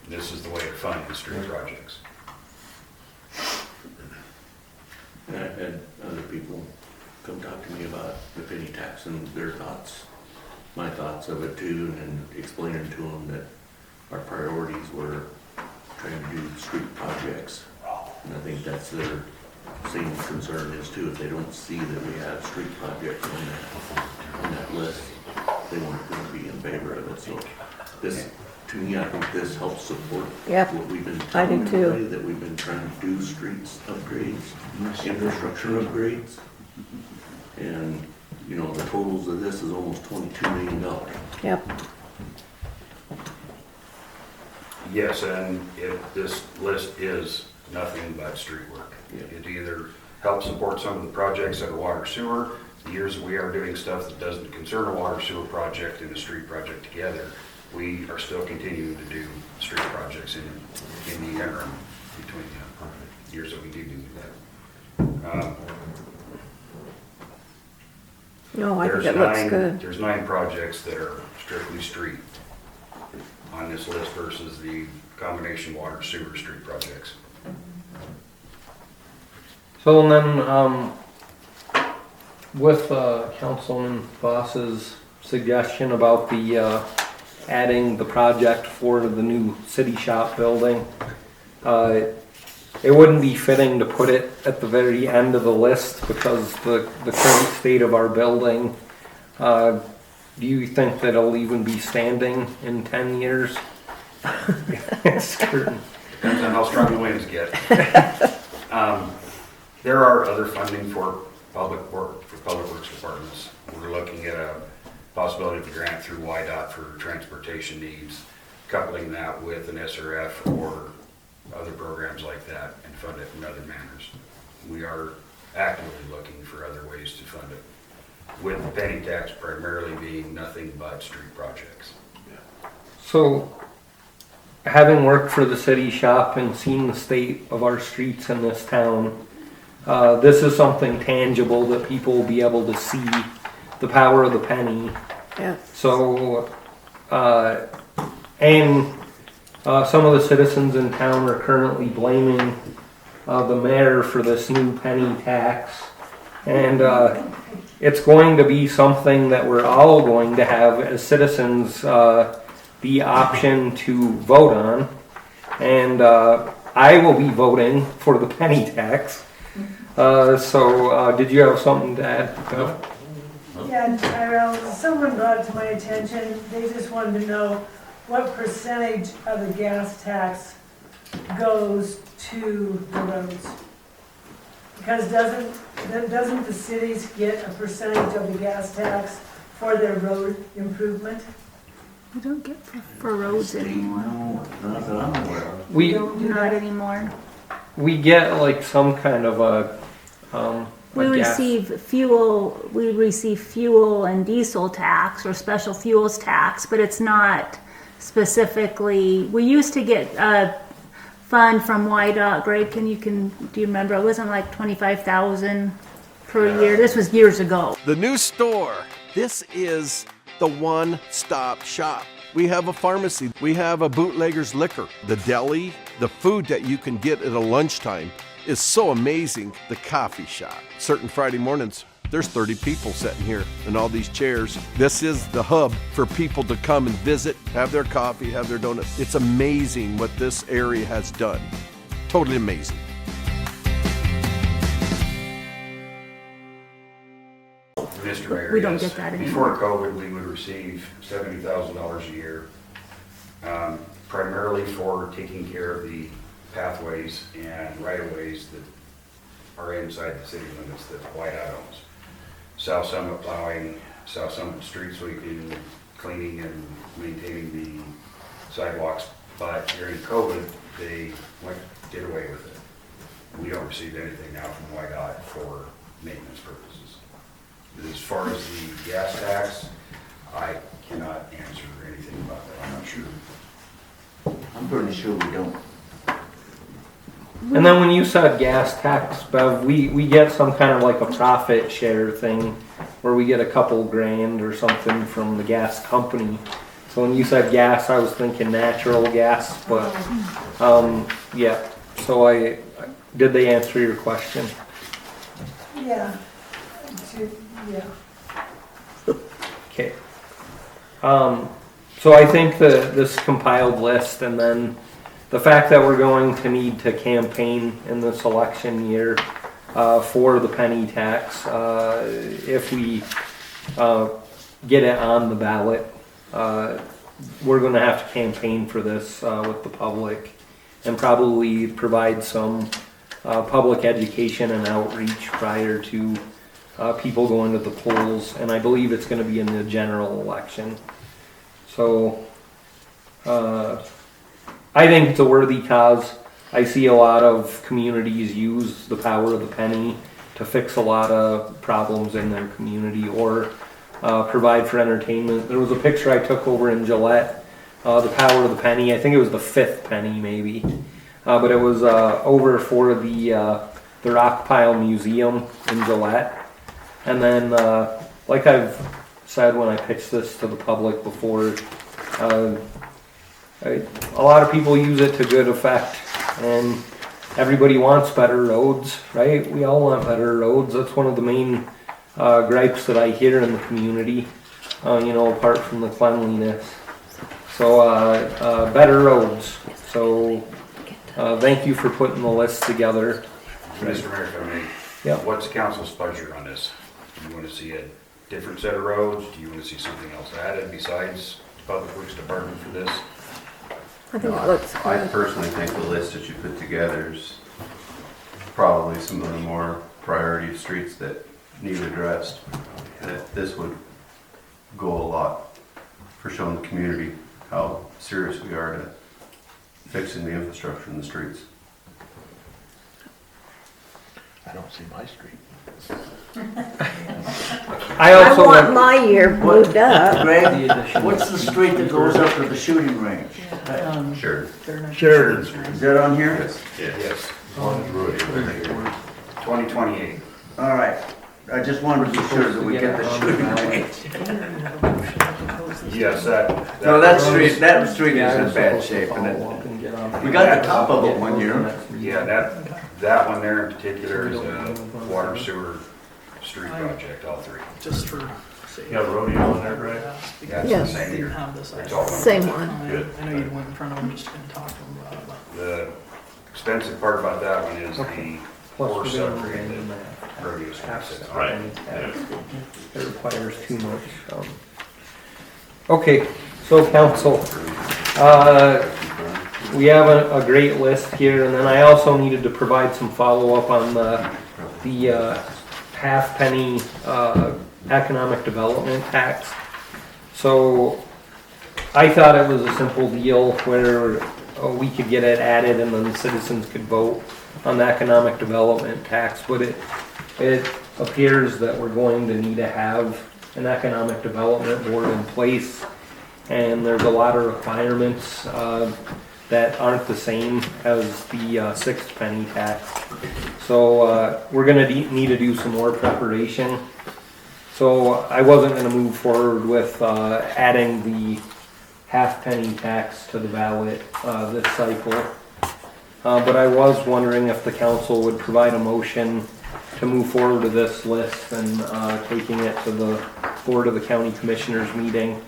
This is the way to fund the street projects. And I've had other people come talk to me about the penny tax and their thoughts, my thoughts of it too, and explaining to them that our priorities were trying to do street projects. And I think that's their same concern is too, if they don't see that we have street projects on that list, they weren't going to be in favor of it. So this to me, I think this helps support Yep, what we've been I do telling too. everybody, that we've been trying to do streets upgrades, infrastructure upgrades. And, you know, the totals of this is almost $22 million. Yep. Yes, and this list is nothing but street work. It either helps support some of the projects that are water sewer. The years that we are doing stuff that doesn't concern a water sewer project and a street project together, we are still continuing to do street projects in the interim between the years that we do that. No, I think it looks good. There's 9 projects that are strictly street on this list versus the combination water sewer street projects. So then, with Councilman Voss's suggestion about the adding the project for the new city shop building, it wouldn't be fitting to put it at the very end of the list because the current state of our building. Do you think that it'll even be standing in 10 years? Depends on how strong the winds get. There are other funding for public works departments. We're looking at a possibility of a grant through YDOT for transportation needs, coupling that with an SRF or other programs like that and fund it in other manners. We are actively looking for other ways to fund it, with the penny tax primarily being nothing but street projects. So, having worked for the city shop and seen the state of our streets in this town, this is something tangible that people will be able to see the power of the penny. Yeah. So, some of the citizens in town are currently blaming the mayor for this new penny tax. And it's going to be something that we're all going to have as citizens the option to vote on. And I will be voting for the penny tax. So did you have something to add, Beth? Yeah, Tyrell, someone brought it to my attention, they just wanted to know what percentage of the gas tax goes to the roads? Because doesn't the cities get a percentage of the gas tax for their road improvement? We don't get for roads anymore. No, not that I'm aware of. Not anymore. We get like some kind of a We receive fuel and diesel tax or special fuels tax, but it's not specifically. We used to get a fund from YDOT. Greg, do you remember? It wasn't like 25,000 per year. This was years ago. The new store. This is the one-stop shop. We have a pharmacy. We have a bootlegger's liquor. The deli, the food that you can get at a lunchtime is so amazing. The coffee shop. Certain Friday mornings, there's 30 people sitting here in all these chairs. This is the hub for people to come and visit, have their coffee, have their donuts. It's amazing what this area has done. Totally amazing. Mr. Mayor, We don't yes. get that anymore. Before COVID, we would receive $70,000 a year, primarily for taking care of the pathways and right-of-ways that are inside the city limits that YDOT owns. South Summit plowing, South Summit street sweeping, cleaning and maintaining the sidewalks. But during COVID, they did away with it. We don't receive anything now from YDOT for maintenance purposes. As far as the gas tax, I cannot answer anything about that. I'm not sure. I'm pretty sure we don't. And then when you said gas tax, Bev, we get some kind of like a profit share thing where we get a couple grand or something from the gas company. So when you said gas, I was thinking natural gas, but yeah. So did they answer your question? Yeah. Yeah. Okay. So I think this compiled list and then the fact that we're going to need to campaign in this election year for the penny tax, if we get it on the ballot, we're gonna have to campaign for this, with the public and probably provide some, public education and outreach prior to, people going to the polls. And I believe it's gonna be in the general election. So, I think it's a worthy cause. I see a lot of communities use the power of the penny to fix a lot of problems in their community or provide for entertainment. There was a picture I took over in Gillette, the power of the penny. I think it was the 5th penny maybe, but it was over for the Rockpile Museum in Gillette. And then, like I've said when I pitched this to the public before, a lot of people use it to good effect, and everybody wants better roads, right? We all want better roads. That's one of the main gripes that I hear in the community, apart from the cleanliness. So, better roads. So, thank you for putting the list together. Mr. Mayor, if I may, Yeah. what's council's pleasure on this? Do you want to see a different set of roads? Do you want to see something else added besides the Public Works Department for this? I think it looks I good. personally think the list that you put together is probably some of the more priority streets that need addressed. That this would go a lot for showing the community how serious we are to fixing the infrastructure in the streets. I don't see my street. I I also want my year moved up. Greg, what's the street that goes up to the shooting range? Sure. Sheridan. Is that on here? Yes. 2028. All right. I just wanted to be sure that we get the shooting range. Yes, that. No, that street is in bad shape, and we got the top of it one year. Yeah, that one there in particular is a water sewer street project, all three. Just for. You have rodeo in there, right? That's Yes. the same Didn't year. have this. It's all one. Same one. Good. I know you went in front of him just to talk to him about it. The expensive part about that one is Okay. the Plus horse we're gonna upgrade abandon that that. rodeo street sits on. Right. It requires too much. Okay, so council, we have a great list here, and then I also needed to provide some follow-up on the half penny economic development tax. So I thought it was a simple deal where we could get it added and then the citizens could vote on the economic development tax, but it appears that we're going to need to have an economic development board in place, and there's a lot of requirements that aren't the same as the 6th penny tax. So we're gonna need to do some more preparation. So I wasn't gonna move forward with adding the half penny tax to the ballot this cycle. But I was wondering if the council would provide a motion to move forward to this list and taking it to the Board of the County Commissioners meeting.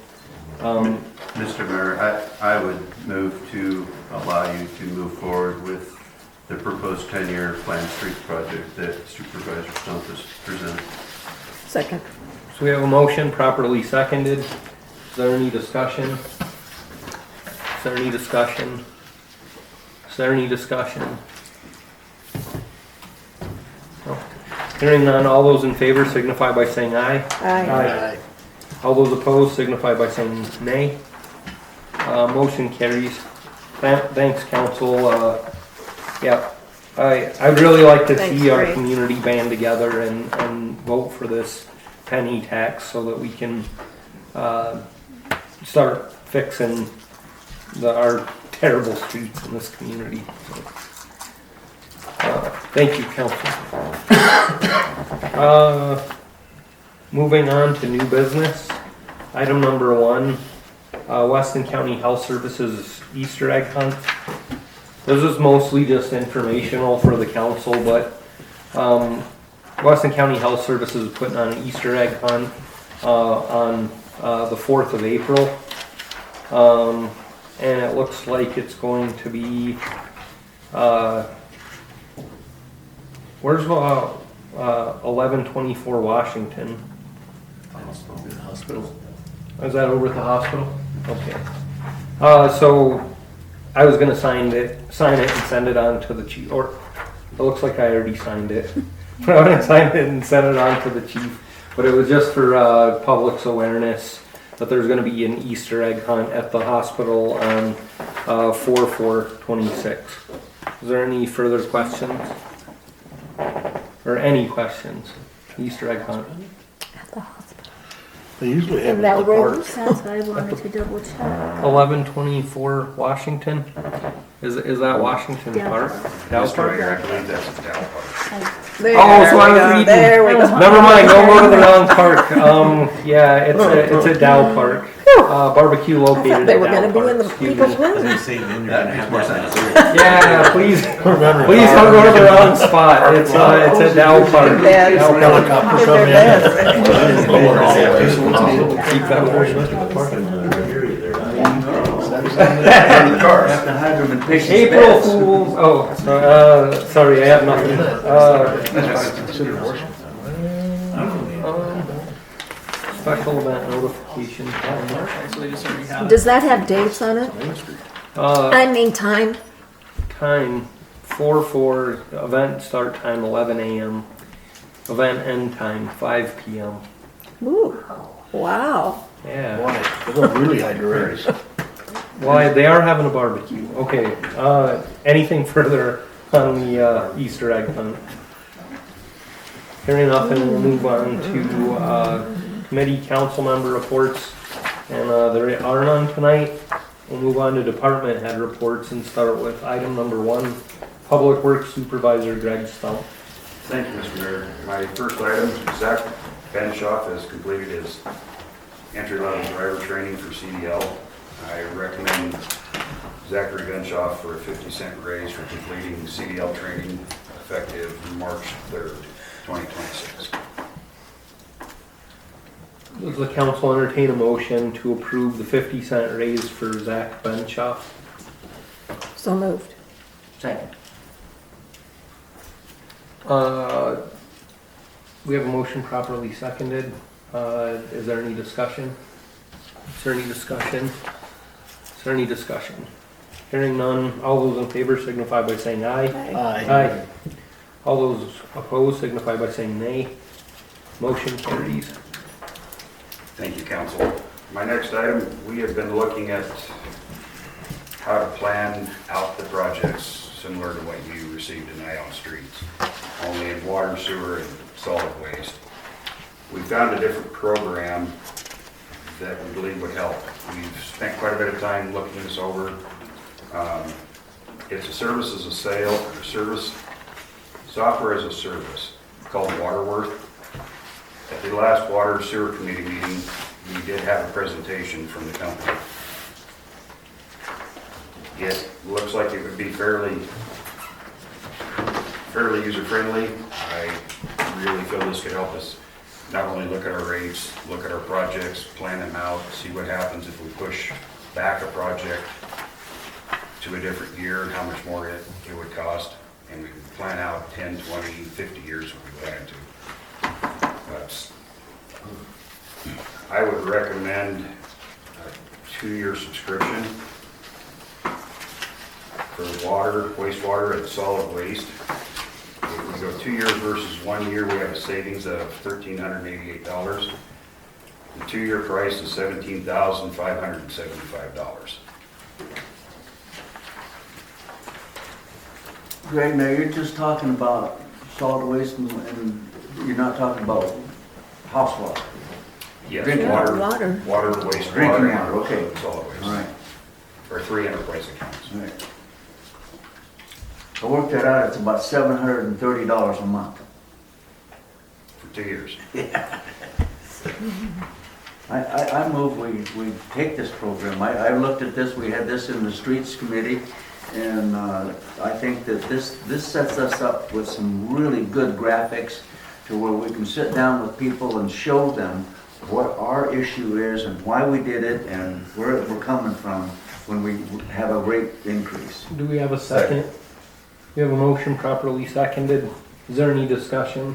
Mr. Mayor, I would move to allow you to move forward with the proposed 10-year planned streets project that Supervisor Stump has presented. Second. So we have a motion properly seconded. Is there any discussion? Is there any discussion? Is there any discussion? No. Hearing none, all those in favor signify by saying aye. Aye. All those opposed signify by saying nay. Motion carries. Thanks, council. Yeah, I'd really like to Thanks, see our Greg. community band together and vote for this penny tax so that we can start fixing our terrible streets in this community. So, thank you, council. Moving on to new business. Item number 1, Weston County Health Services Easter egg hunt. This is mostly just informational for the council, but Weston County Health Services is putting on an Easter egg hunt on the 4th of April. And it looks like it's going to be, where's 1124 Washington? Hospital. Is that over at the hospital? Okay. So I was gonna sign it and send it on to the chief, or it looks like I already signed it. But I'm gonna sign it and send it on to the chief. But it was just for public's awareness that there's gonna be an Easter egg hunt at the hospital on 4/4/26. Is there any further questions? Or any questions? Easter egg hunt. At the hospital. They usually have And it at that the park. road, that's why I wanted to double check. 1124 Washington. Is that Washington Dow Park? Park. Dow Mr. Park? Mayor, I believe that's a Dow Park. There Oh, so I we was go. reading. There we go. Never mind. Don't go to the wrong park. Yeah, it's a Dow Park. Barbecue I located thought they at were Dow gonna be Park. in the Excuse people's me. room. Yeah, please don't go to the wrong spot. It's a Dow Park. Beds. Dow Park. Helicopter come in. Keep that Have to hide them in patients' April beds. Fools. Oh, sorry, I have nothing. Special event notification. So they just already have it. Does that have dates on it? I mean time? Time 4/4. Event start time 11 a.m. Event end time 5 p.m. Ooh, wow. Yeah. Boy, they don't really hide your ears. Well, they are having a barbecue. Okay. Anything further on the Easter egg hunt? Hearing nothing, we'll move on to committee council member reports. And there are none tonight. We'll move on to department head reports and start with item number 1, Public Works Supervisor Greg Stump. Thank you, Mr. Mayor. My first item, Zach Benshoff has completed his entry-level driver training for CDL. I recommend Zachary Benshoff for a 50-cent raise for completing CDL training effective March 3rd, 2026. Does the council entertain a motion to approve the 50-cent raise for Zach Benshoff? So moved. Second. We have a motion properly seconded. Is there any discussion? Is there any discussion? Is there any discussion? Hearing none, all those in favor signify by saying aye. Aye. All those opposed signify by saying nay. Motion carries. Thank you, council. My next item, we have been looking at how to plan out the projects similar to what you received tonight on streets, only in water, sewer, and solid waste. We found a different program that we believe would help. We've spent quite a bit of time looking this over. It's a service as a sale, or service, software as a service called Waterworth. At the last Water Sewer Committee meeting, we did have a presentation from the company. It looks like it would be fairly user-friendly. I really feel this could help us not only look at our rates, look at our projects, plan them out, see what happens if we push back a project to a different year, and how much more it would cost, and we can plan out 10, 20, 50 years if we plan to. I would recommend a 2-year subscription for water, wastewater, and solid waste. If we go 2 years versus 1 year, we have a savings of $1,388. The 2-year price is $17,575. Greg, now you're just talking about solid waste and you're not talking about house water. Yes, Drinking water, water. wastewater, Drinking and water, okay. solid waste. All right. Or 3 enterprise accounts. All right. I worked that out, it's about $730 a month. For 2 years. Yeah. I move we take this program. I looked at this, we had this in the streets committee, and I think that this sets us up with some really good graphics to where we can sit down with people and show them what our issue is and why we did it and where we're coming from when we have a rate increase. Do we have a second? We have a motion properly seconded. Is there any discussion?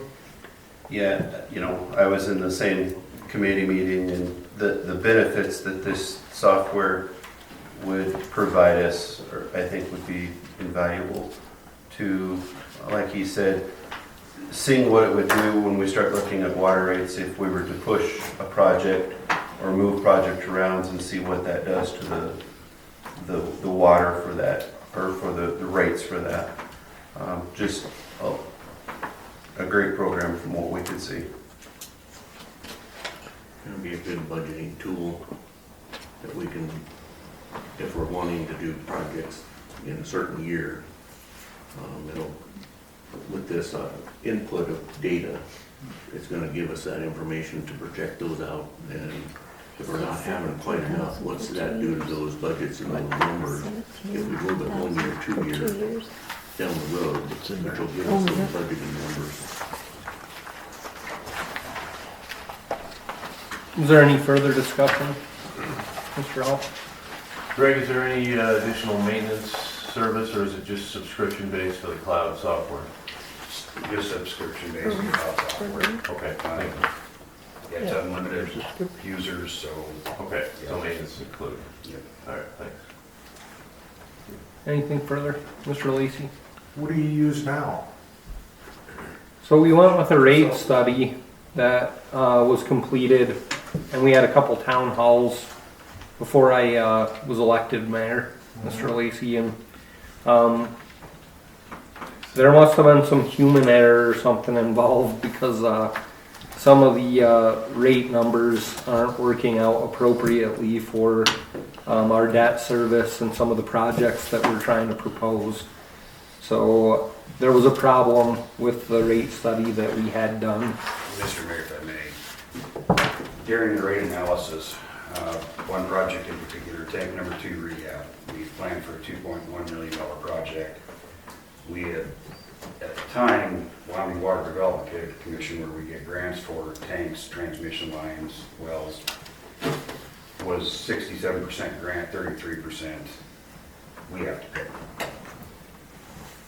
Yeah, you know, I was in the same committee meeting, and the benefits that this software would provide us, or I think would be invaluable to, like he said, seeing what it would do when we start looking at water rates, if we were to push a project or move project around and see what that does to the water for that, or for the rates for that. Just a great program from what we could see. It'll be a good budgeting tool that we can, if we're wanting to do projects in a certain year, it'll, with this input of data, it's gonna give us that information to project those out. And if we're not having quite enough, what's that do to those budgets and those numbers? If we move it 1 year, 2 years down the road, which will give us those budgeting numbers. Is there any further discussion? Mr. Hall? Greg, is there any additional maintenance service, or is it just subscription based for the cloud software? Just subscription based on cloud software. Okay, thank you. Yeah, it's unlimited users, so. Okay, so maintenance included. Yep. All right, thanks. Anything further? Mr. Lacy? What do you use now? So we went with a rate study that was completed, and we had a couple town halls before I was elected mayor, Mr. Lacy, and there must have been some human error or something involved, because some of the rate numbers aren't working out appropriately for our debt service and some of the projects that we're trying to propose. So there was a problem with the rate study that we had done. Mr. Mayor, if I may, during the rate analysis, one project in particular, tank number 2 rehab, we planned for a $2.1 million project. We had, at the time, Wyoming Water Development Commission, where we get grants for tanks, transmission lines, wells, was 67% grant, 33% we have to pay.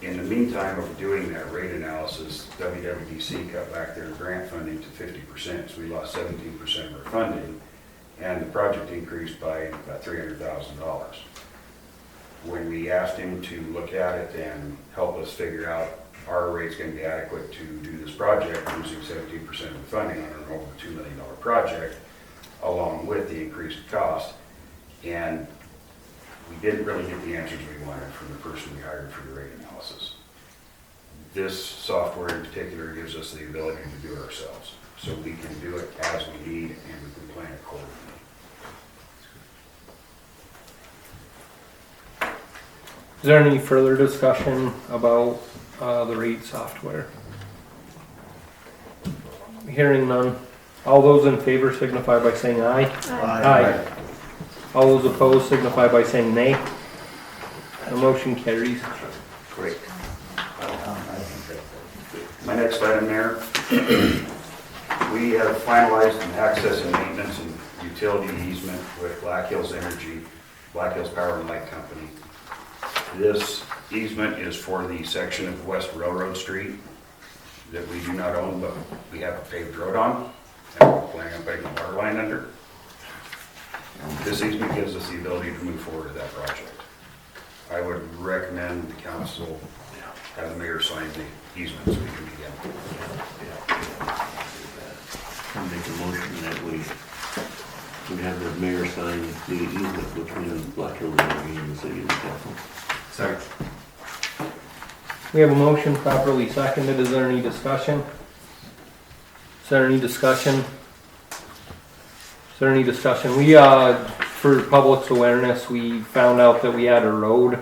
In the meantime of doing that rate analysis, WWDC cut back their grant funding to 50%, so we lost 17% of our funding, and the project increased by about $300,000. When we asked him to look at it and help us figure out our rate's going to be adequate to do this project, losing 17% of the funding on an over $2 million project, along with the increased cost, and we didn't really get the answers we wanted from the person we hired for the rate analysis. This software in particular gives us the ability to do it ourselves, so we can do it as we need and we can plan accordingly. Is there any further discussion about the rate software? Hearing none. All those in favor signify by saying aye. Aye. All those opposed signify by saying nay. The motion carries. Great. My next item, Mayor, we have finalized an access and maintenance and utility easement with Black Hills Energy, Black Hills Power and Light Company. This easement is for the section of West Railroad Street that we do not own, but we have a paved road on, and we're planning on putting a water line under. This easement gives us the ability to move forward to that project. I would recommend the council have the mayor sign the easement so we can begin. I'll make a motion that we have the mayor sign the easement between Black Hills and the city of Newcastle. Second. We have a motion properly seconded. Is there any discussion? Is there any discussion? Is there any discussion? We, for public's awareness, we found out that we had a road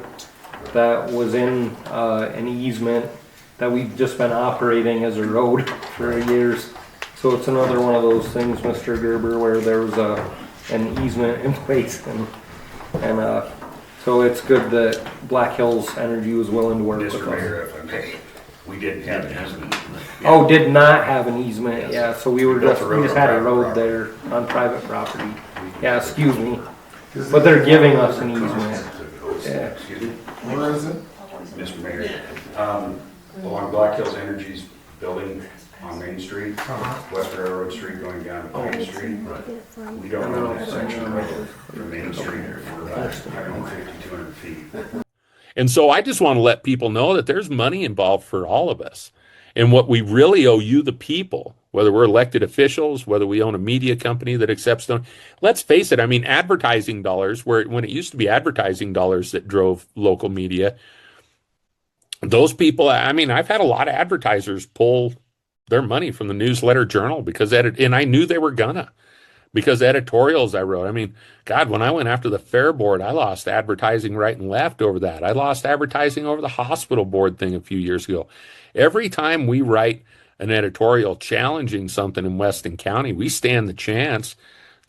that was in an easement that we've just been operating as a road for years. So it's another one of those things, Mr. Gerber, where there was an easement in place, and so it's good that Black Hills Energy was willing to work with us. Mr. Mayor, if I may, we didn't have an easement. Oh, did not have an easement, Yes. Yeah, so we just had a road there on private property. Yeah, excuse me, but they're giving us an easement. Yeah. Excuse me? Where is it? Mr. Mayor, along Black Hills Energy's building on Main Main Street, Uh-huh. West Railroad Street going down to Pine Street. We don't own that section from Main Street for about 150, 200 feet. And so I just want to let people know that there's money involved for all of us. And what we really owe you, the people, whether we're elected officials, whether we own a media company that accepts them, let's face it, I mean, advertising dollars, when it used to be advertising dollars that drove local media, those people, I mean, I've had a lot of advertisers pull their money from the Newsletter Journal and I knew they were gonna. Because editorials I wrote, I mean, God, when I went after the fair board, I lost advertising right and left over that. I lost advertising over the hospital board thing a few years ago. Every time we write an editorial challenging something in Weston County, we stand the chance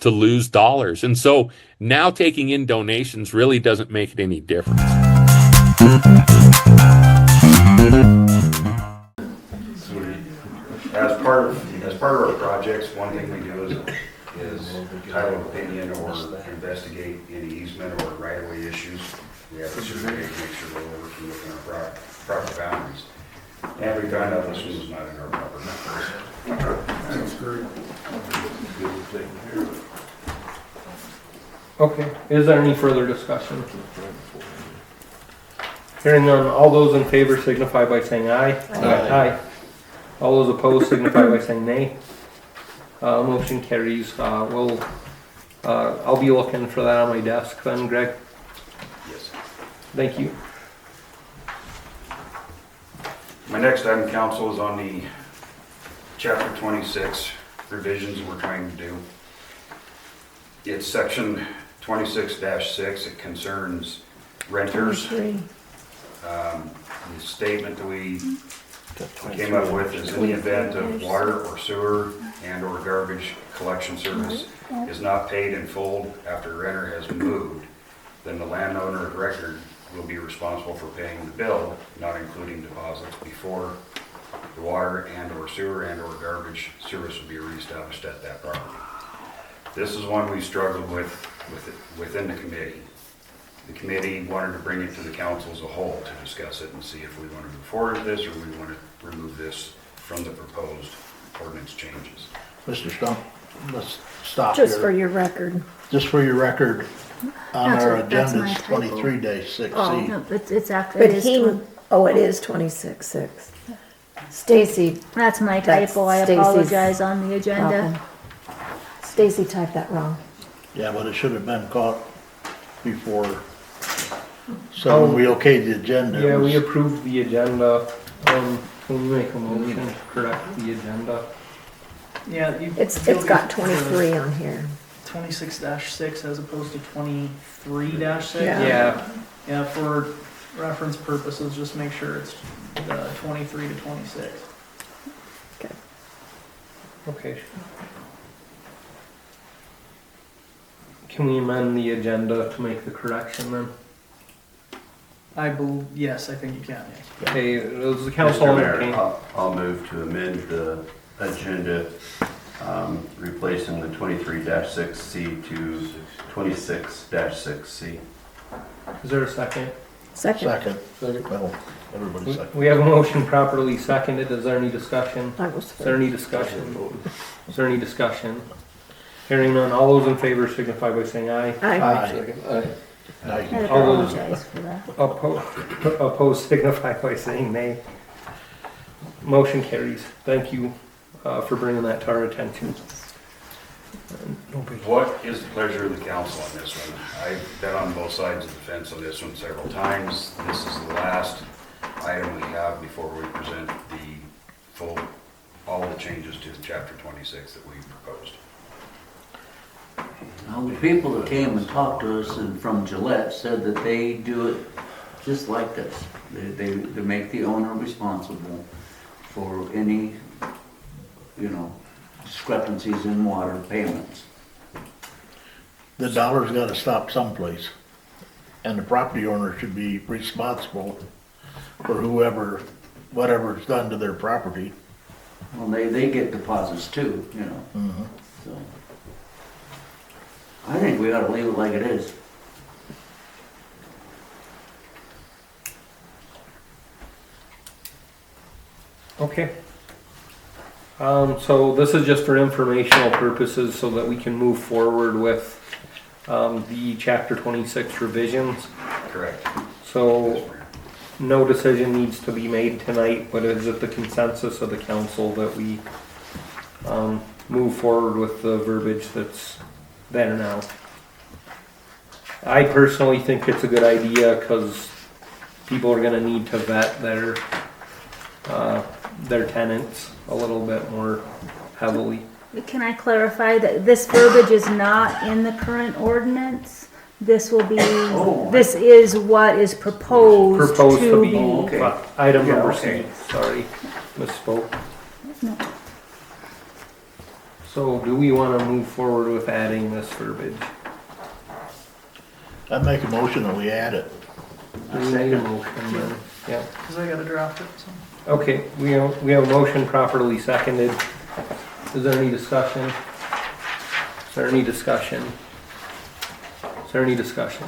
to lose dollars. And so now taking in donations really doesn't make it any difference. As part of our projects, one thing we do is title of opinion or investigate any easement or right-of-way issues. We have a survey to make sure that we're working within our proper boundaries. And we found out this one was not in our proper boundaries. That's great. Okay, is there any further discussion? Hearing none, all those in favor signify by saying aye. Aye. All those opposed signify by saying nay. Motion carries. I'll be looking for that on my desk then, Greg. Yes. Thank you. My next item, council, is on the chapter 26 revisions we're trying to do. It's section 26-6. It concerns renters. The statement that we came up with is in the event of water or sewer and or garbage collection service is not paid in full after renter has moved, then the landowner of record will be responsible for paying the bill, not including deposits, before the water and or sewer and or garbage service will be reestablished at that property. This is one we struggled with within the committee. The committee wanted to bring it to the council as a whole to discuss it and see if we want to move forward with this or we want to remove this from the proposed ordinance changes. Mr. Stump, let's stop here. Just for your record. Just for your record, on That's our right, that's agenda my is typo. 23-6C. Oh. No, it's after. But it is it is 26-6. Stacy. That's my That's typo. I Stacy's apologize on the agenda. problem. Stacy typed that wrong. Yeah, but it should have been caught before. So when we okayed the agenda. Yeah, we approved the agenda. Can you make a motion to correct the agenda? Yeah, It's got 23 on here. 26-6 as opposed to 23-6. Yeah. Yeah, for reference purposes, just make sure it's the 23 to 26. Okay. Can we amend the agenda to make the correction then? Yes, I think you can, yes. Okay, does the council Mr. Mayor, entertain? I'll move to amend the agenda, replacing the 23-6C to 26-6C. Is there a second? Second. Well, everybody second. We have a motion properly seconded. Is there any discussion? I was Is there any discussion? Is there any discussion? Hearing none, all those in favor signify by saying aye. Aye. I All those apologize for that. opposed signify by saying nay. Motion carries. Thank you for bringing that to our attention. What is the pleasure of the council on this one? I've been on both sides of the fence on this one several times. This is the last item we have before we present all the changes to chapter 26 that we proposed. Now, the people that came and talked to us and from Gillette said that they do it just like this. They make the owner responsible for any, discrepancies in water payments. The dollar's gotta stop someplace. And the property owner should be responsible for whatever's done to their property. Well, they get deposits too, so. I think we ought to leave it like it is. Okay. So this is just for informational purposes so that we can move forward with the chapter 26 revisions. Correct. So no decision needs to be made tonight, but is it the consensus of the council that we move forward with the verbiage that's there now? I personally think it's a good idea because people are gonna need to vet their tenants a little bit more heavily. Can I clarify that this verbiage is not in the current ordinance? This will be, this is what is proposed to be. Item number C, sorry, misspoke. No. So do we want to move forward with adding this verbiage? I make a motion that we add it. We need a motion then, yeah. Cause I gotta draft it, so. Okay, we have a motion properly seconded. Is there any discussion? Is there any discussion? Is there any discussion?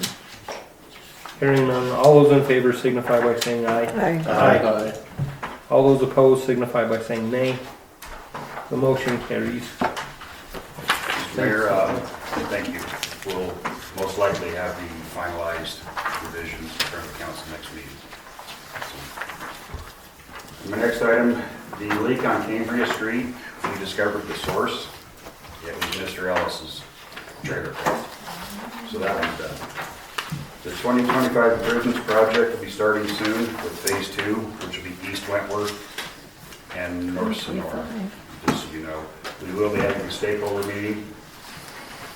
Hearing none, all those in favor signify by saying aye. Aye. All those opposed signify by saying nay. The motion carries. Mayor, thank you. We'll most likely have the finalized revisions in front of the council next meeting. My next item, the leak on Cambria Street, we discovered the source. It was Mr. Ellis's trailer park. So that one's done. The 2025 improvements project will be starting soon with phase 2, which will be East Wentworth and North Sonora. Just so you know, we will be having a stakeholder meeting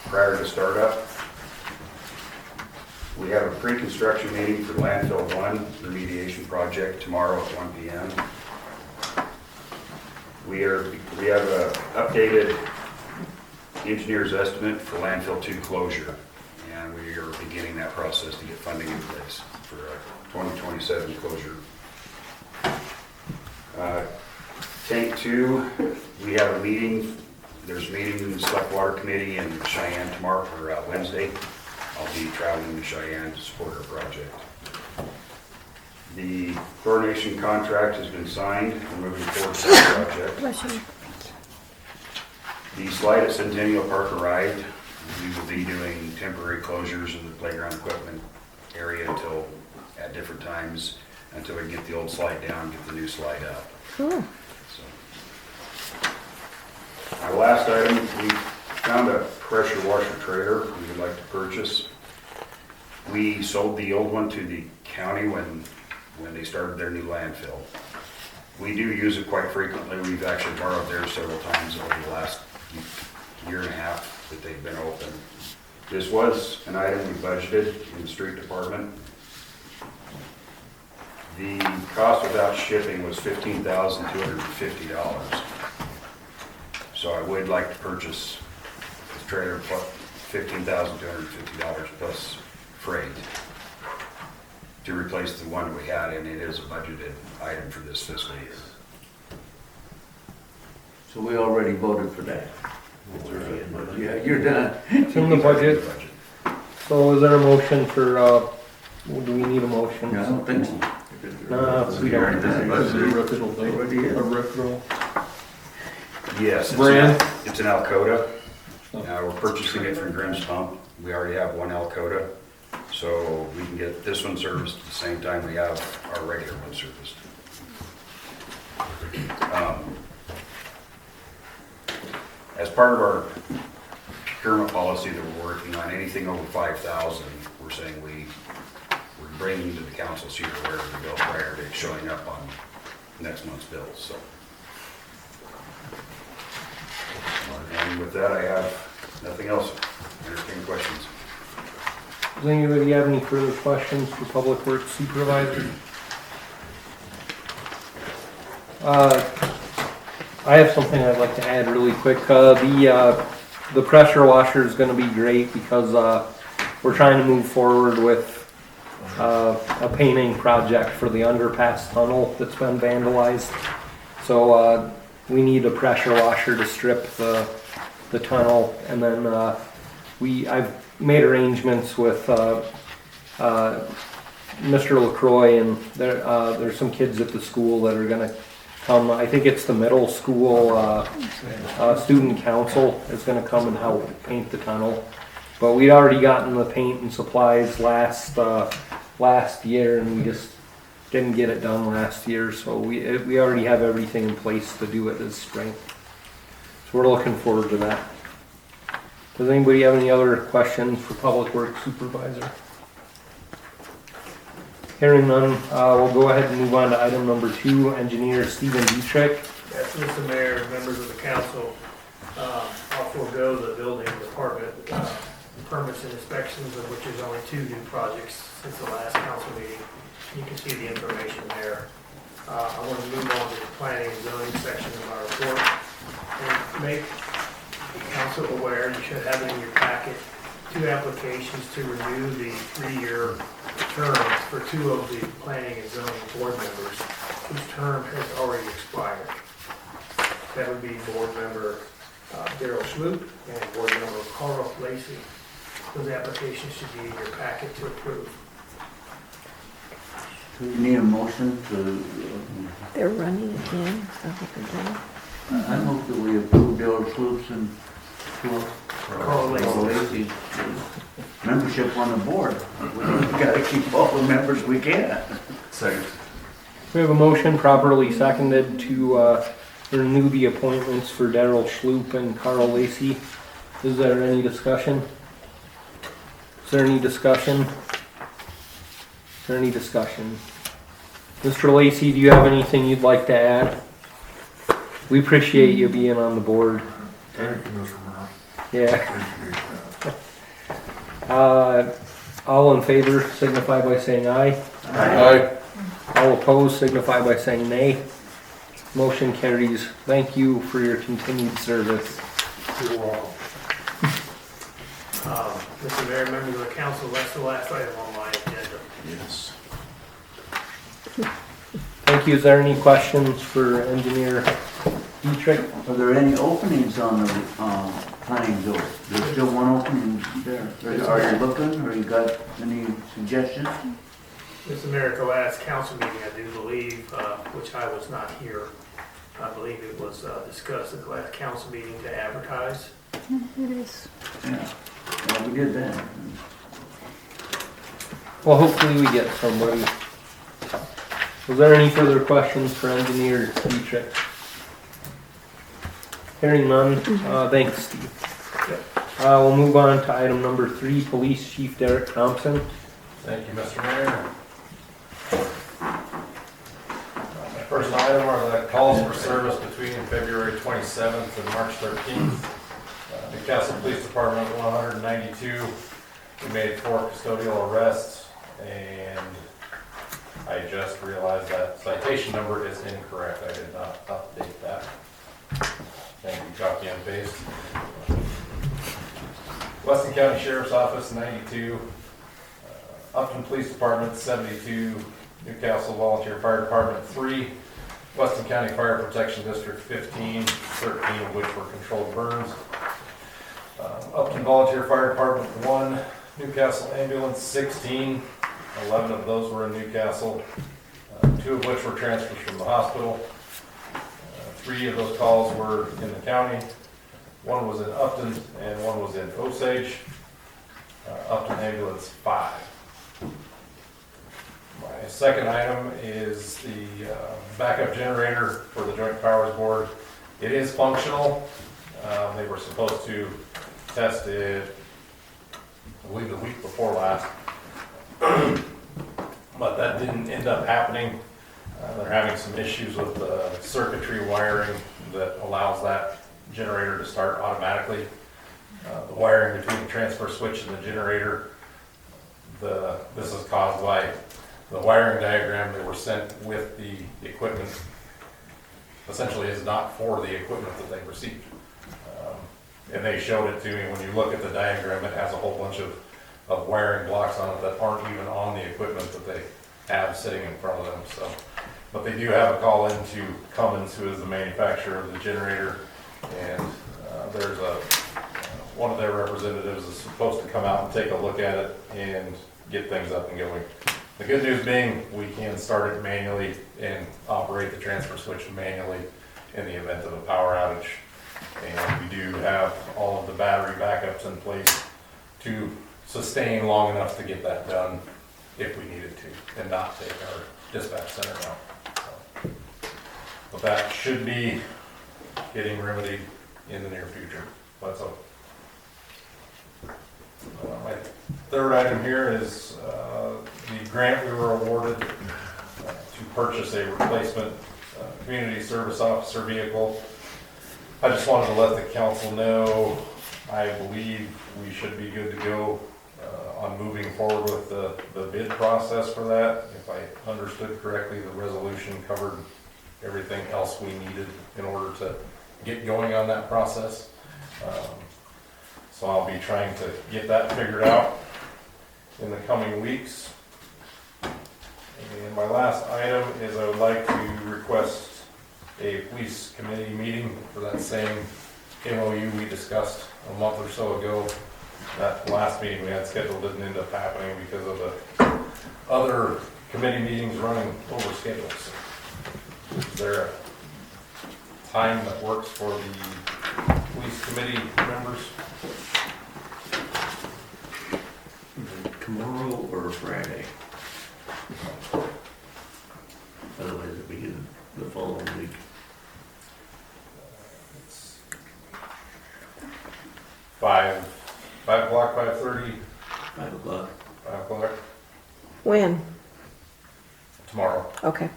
prior to startup. We have a pre-construction meeting for landfill 1 remediation project tomorrow at 1 p.m. We have an updated engineer's estimate for landfill 2 closure, and we are beginning that process to get funding in place for a 2027 closure. Tank 2, we have a meeting. There's a meeting in the Select Water Committee in Cheyenne tomorrow, or Wednesday. I'll be traveling to Cheyenne to support our project. The chlorination contract has been signed. We're moving forward with that project. The slide at Centennial Park arrived. We will be doing temporary closures of the playground equipment area at different times until we get the old slide down, get the new slide up. Cool. Our last item, we found a pressure washer trailer we would like to purchase. We sold the old one to the county when they started their new landfill. We do use it quite frequently. We've actually borrowed theirs several times over the last year and a half that they've been open. This was an item we budgeted in the street department. The cost without shipping was $15,250. So I would like to purchase this trailer plus $15,250 plus freight to replace the one we had, and it is a budgeted item for this fiscal year. So we already voted for that. Yeah, you're done. It's in the budget. So is there a motion for, do we need a motion? I don't think so. No, we don't. Yes, Brand? it's an Alcoda. We're purchasing it from Grimm's Pump. We already have one Alcoda, so we can get this one serviced at the same time we have our regular one serviced. As part of our procurement policy that we're working on, anything over 5,000, we're saying we're bringing to the council so you're aware of the bill prior to it showing up on next month's bills. So. And with that, I have nothing else. Entertain questions. Does anybody have any further questions for Public Works Supervisor? I have something I'd like to add really quick. The pressure washer is going to be great because we're trying to move forward with a painting project for the underpass tunnel that's been vandalized. So we need a pressure washer to strip the tunnel, and then I've made arrangements with Mr. LaCroix, and there's some kids at the school that are going to I think it's the middle school, student council is gonna come and help paint the tunnel. But we'd already gotten the paint and supplies last year, and we just didn't get it done last year, so we already have everything in place to do it this spring. So we're looking forward to that. Does anybody have any other questions for Public Works Supervisor? Hearing none, we'll go ahead and move on to item number 2, Engineer Stephen Dietrich. Yes, Mr. Mayor, members of the council, I'll forego the building department permits and inspections, of which is only 2 new projects since the last council meeting. You can see the information there. I want to move on to the planning and zoning section of my report and make the council aware, you should have it in your packet, 2 applications to renew the 3-year terms for 2 of the planning and zoning board members whose term has already expired. That would be board member Daryl Schloop and board member Carl Lacey. Those applications should be in your packet to approve. Do you need a motion to? They're running again, is that what they're doing? I hope that we approve Daryl Schloop's and Carl Lacey's membership on the board. We've got to keep all the members we can. Second. We have a motion properly seconded to renew the appointments for Daryl Schloop and Carl Lacey. Is there any discussion? Is there any discussion? Is there any discussion? Mr. Lacey, do you have anything you'd like to add? We appreciate you being on the board. Thank you, Mr. Mayor. Yeah. All in favor signify by saying aye. Aye. All opposed signify by saying nay. Motion carries. Thank you for your continued service. You're welcome. Mr. Mayor, members of the council, that's the last item on my agenda. Yes. Thank you. Is there any questions for Engineer Dietrich? Are there any openings on the planning board? There's still one opening there. Are you looking, or you got any suggestions? Mr. Mayor, at the last council meeting, I do believe, which I was not here, I believe it was discussed at the last council meeting to advertise. It is. Yeah, well, we did that. Well, hopefully we get somebody. Was there any further questions for Engineer Dietrich? Hearing none, thanks, Steve. We'll move on to item number 3, Police Chief Derek Thompson. Thank you, Mr. Mayor. My first item are the calls for service between February 27th and March 13th. Newcastle Police Department 192. We made 4 custodial arrests, and I just realized that citation number is incorrect. I did not update that. Thank you, copy and paste. Weston County Sheriff's Office 92. Upton Police Department 72. Newcastle Volunteer Fire Department 3. Weston County Fire Protection District 15, 13 of which were controlled burns. Upton Volunteer Fire Department 1. Newcastle Ambulance 16. 11 of those were in Newcastle, 2 of which were transfers from the hospital. 3 of those calls were in the county. 1 was in Upton and 1 was in Osage. Upton Ambulance 5. My second item is the backup generator for the Joint Powers Board. It is functional. They were supposed to test it, I believe, the week before last. But that didn't end up happening. They're having some issues with the circuitry wiring that allows that generator to start automatically. The wiring between the transfer switch and the generator, this is caused by the wiring diagram that were sent with the equipment. Essentially is not for the equipment that they received. And they showed it to me. When you look at the diagram, it has a whole bunch of wiring blocks on it that aren't even on the equipment that they have sitting in front of them. So, but they do have a call into Cummins, who is the manufacturer of the generator, and there's one of their representatives is supposed to come out and take a look at it and get things up and going. The good news being, we can start it manually and operate the transfer switch manually in the event of a power outage. And we do have all of the battery backups in place to sustain long enough to get that done if we needed to, and not take our dispatch center out. So, but that should be getting remedied in the near future. Let's hope. My third item here is the grant we were awarded to purchase a replacement community service officer vehicle. I just wanted to let the council know, I believe we should be good to go on moving forward with the bid process for that. If I understood correctly, the resolution covered everything else we needed in order to get going on that process. So I'll be trying to get that figured out in the coming weeks. And my last item is I would like to request a police committee meeting for that same MOU we discussed a month or so ago. That last meeting we had scheduled didn't end up happening because of the other committee meetings running over schedule. So is there a time that works for the police committee members? Tomorrow or Friday? Otherwise it'll be the following week. It's 5 o'clock, 5:30? 5 o'clock. 5 o'clock? When? Tomorrow. Okay.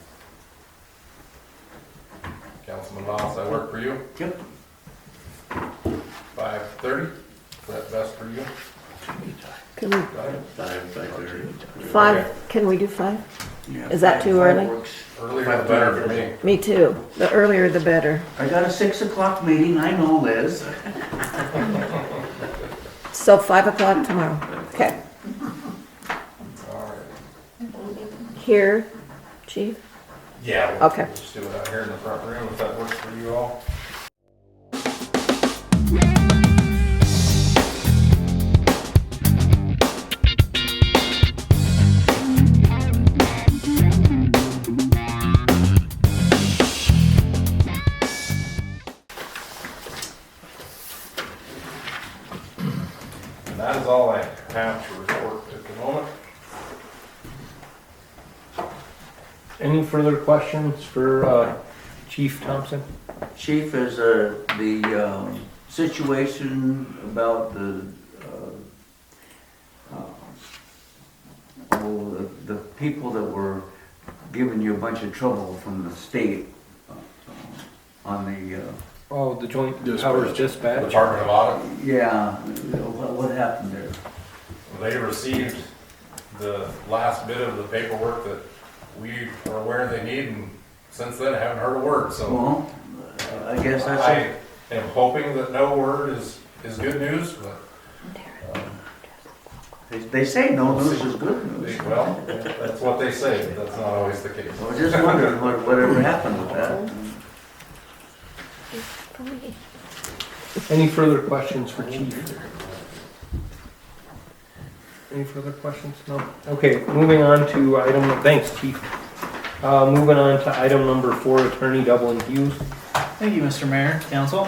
Councilman Moss, that work for you? Yep. 5:30? Is that best for you? Can we, 5:30. 5, can we do 5? Yeah, Is that too early? Earlier the better for me. Me too. The earlier the better. I got a 6 o'clock meeting, I know, Liz. So 5 o'clock tomorrow. Okay. All right. Here, chief? Yeah, we'll Okay. just do it out here in the front room if that works for you all. And that is all I have to report at the moment. Any further questions for Chief Thompson? Chief, is the situation about the people that were giving you a bunch of trouble from the state on the Oh, the Joint Powers Dispatch? Department of Audit. yeah, what happened there? They received the last bit of the paperwork that we are aware they need, and since then I haven't heard a word, so. Well, I guess that's I it. am hoping that no word is good news, but. They say no news is good news. Well, that's what they say, but that's not always the case. I was just wondering whatever happened with that. Any further questions for Chief? Any further questions? No? Okay, moving on to thanks Chief. Moving on to item number 4, Attorney Dublin Hughes. Thank you, Mr. Mayor, Council.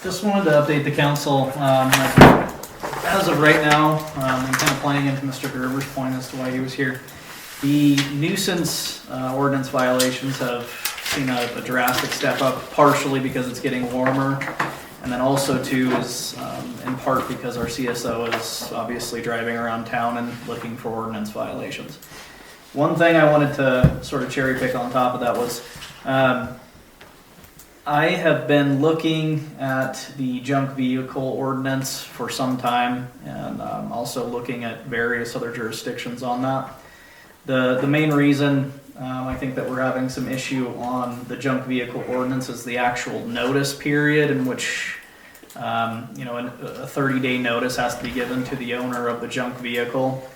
Just wanted to update the council. As of right now, I'm kind of playing into Mr. Gerber's point as to why he was here. The nuisance ordinance violations have seen a drastic step up, partially because it's getting warmer, and then also too is in part because our CSO is obviously driving around town and looking for ordinance violations. One thing I wanted to sort of cherry pick on top of that was I have been looking at the junk vehicle ordinance for some time, and also looking at various other jurisdictions on that. The main reason I think that we're having some issue on the junk vehicle ordinance is the actual notice period in which a 30-day notice has to be given to the owner of the junk vehicle.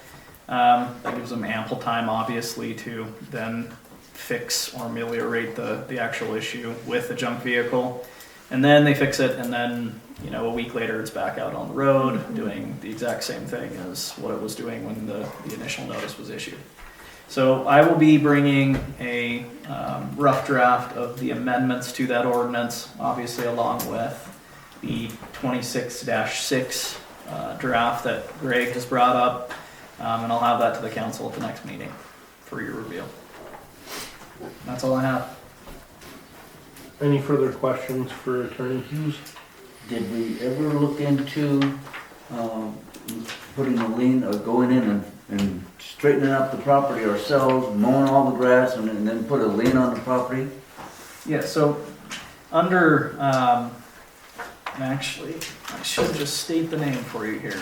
That gives them ample time, obviously, to then fix or ameliorate the actual issue with the junk vehicle. and then they fix it, and then, you know, a week later it's back out on the road doing the exact same thing as what it was doing when the initial notice was issued. So I will be bringing a rough draft of the amendments to that ordinance, obviously along with the 26-6 draft that Greg has brought up, and I'll have that to the council at the next meeting for your review. That's all I have. Any further questions for Attorney Hughes? Did we ever look into putting a lien or going in and straightening up the property ourselves, mowing all the grass, and then put a lien on the property? Yeah, so under, actually, I should just state the name for you here.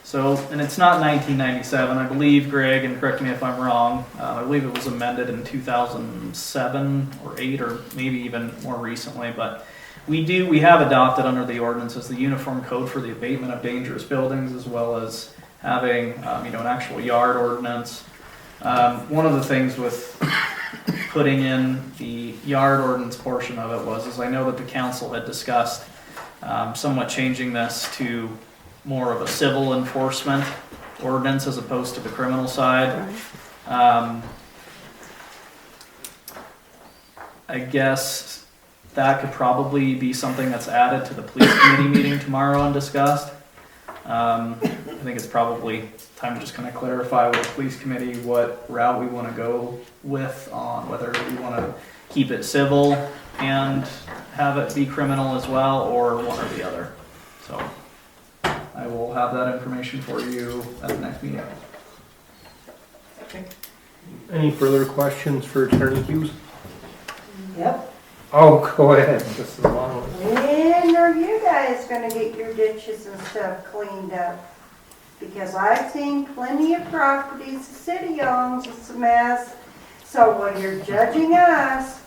So, and it's not 1997, I believe, Greg, and correct me if I'm wrong, I believe it was amended in 2007 or 8 or maybe even more recently, but we have adopted under the ordinances the Uniform Code for the Abatement of Dangerous Buildings, as well as having an actual yard ordinance. One of the things with putting in the yard ordinance portion of it was I know that the council had discussed somewhat changing this to more of a civil enforcement ordinance as opposed to the criminal side. I guess that could probably be something that's added to the police committee meeting tomorrow and discussed. I think it's probably time to just kind of clarify with the police committee what route we want to go with on whether we want to keep it civil and have it be criminal as well, or one or the other. So I will have that information for you at the next meeting. Okay. Any further questions for Attorney Hughes? Yep. Oh, go ahead. This is a long one. When are you guys gonna get your ditches and stuff cleaned up? Because I've seen plenty of properties the city owns, it's a mess. So when you're judging us,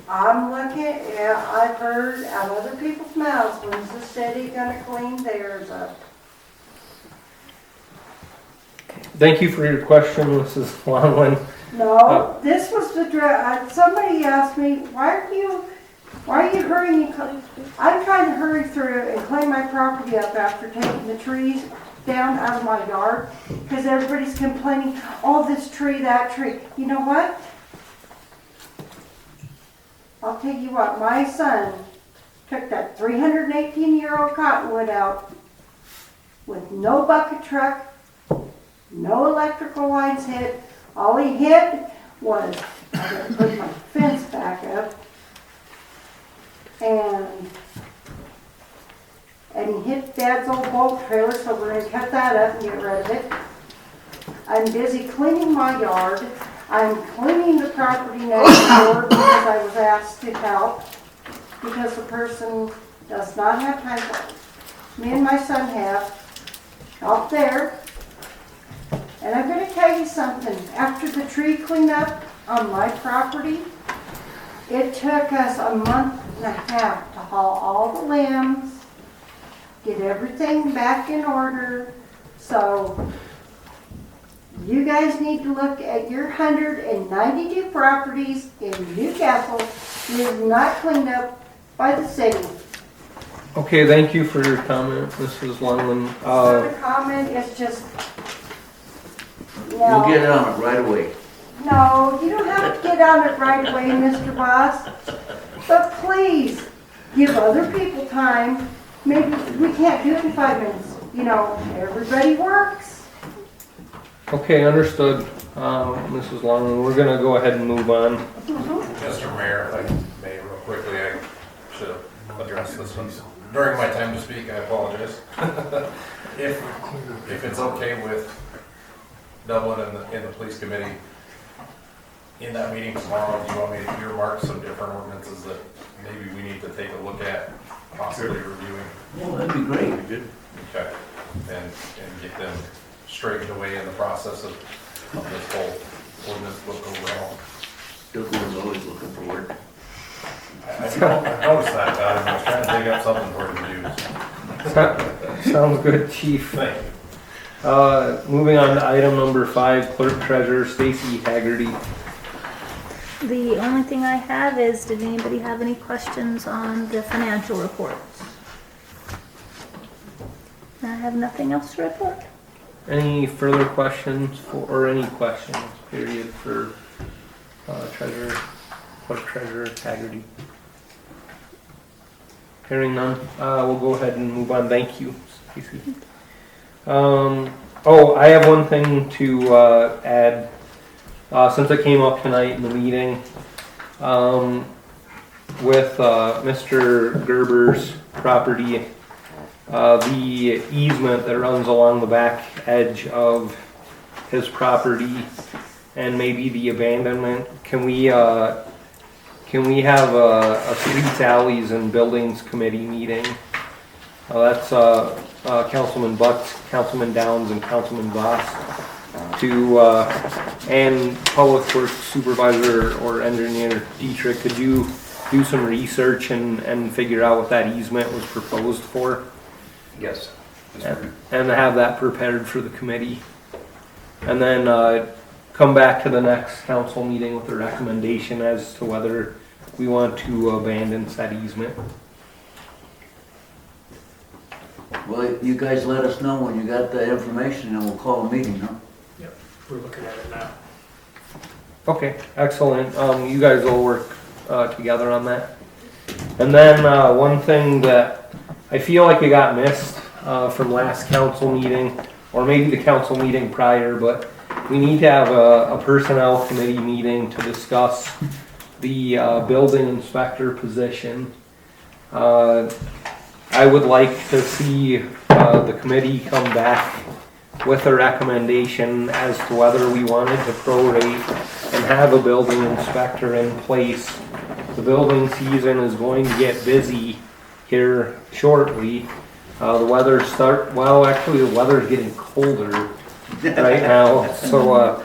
I'm looking, I've heard out of other people's mouths, when's the city gonna clean theirs up? Thank you for your question, Mrs. Longland. No, this was the, somebody asked me, why are you hurrying? I'm trying to hurry through and clean my property up after taking the trees down out of my yard, because everybody's complaining, oh, this tree, that tree. You know what? I'll tell you what, my son took that 318-year-old cottonwood out with no bucket truck, no electrical lines hit. All he hit was, I gotta put my fence back up, and he hit Dad's old boat trailer, so we're gonna cut that up and get rid of it. I'm busy cleaning my yard. I'm cleaning the property next door because I was asked to help, because the person does not have time for it. Me and my son have out there. And I'm going to tell you something. After the tree cleanup on my property, it took us a month and a half to haul all the limbs, get everything back in order. So you guys need to look at your 192 properties in Newcastle that is not cleaned up by the city. Okay, thank you for your comment, Mrs. Longland. The comment is just... You'll get on it right away. No, you don't have to get on it right away, Mr. Boss. But please, give other people time. Maybe we can't do it in 5 minutes. You know, everybody works. Okay, understood, Mrs. Longland. We're going to go ahead and move on. Mr. Mayor, if I may real quickly, I should have addressed this one. During my time to speak, I apologize. If it's okay with Dublin and the police committee, in that meeting tomorrow, do you want me to earmark some different ordinances that maybe we need to take a look at, possibly reviewing? Well, that'd be great. Good. Okay, and get them straightened away in the process of this whole ordinance book overall. Dublin is always looking for work. I noticed that, I was trying to dig up something for him to use. Sounds good, Chief. Thank you. Moving on to item number 5, Clerk Treasurer Stacy Haggerty. The only thing I have is, did anybody have any questions on the financial reports? I have nothing else to report. Any further questions or any questions, period, for treasurer, clerk treasurer Haggerty? Hearing none, we'll go ahead and move on. Thank you, Stacy. Oh, I have one thing to add. Since it came up tonight in the meeting, with Mr. Gerber's property, the easement that runs along the back edge of his property and maybe the abandonment, can we have a streets, alleys, and buildings committee meeting? That's Councilman Butts, Councilman Downs, and Councilman Voss to and Public Works Supervisor or Engineer Dietrich. Could you do some research and figure out what that easement was proposed for? Yes. And have that prepared for the committee. And then come back to the next council meeting with a recommendation as to whether we want to abandon that easement. Well, you guys let us know when you got the information and we'll call a meeting, huh? Yep, we're looking at it now. Okay, excellent. You guys will work together on that. And then one thing that I feel like it got missed from last council meeting, or maybe the council meeting prior, but we need to have a personnel committee meeting to discuss the building inspector position. I would like to see the committee come back with a recommendation as to whether we wanted to prorate and have a building inspector in place. The building season is going to get busy here shortly. The weather's actually the weather's getting colder right now. So,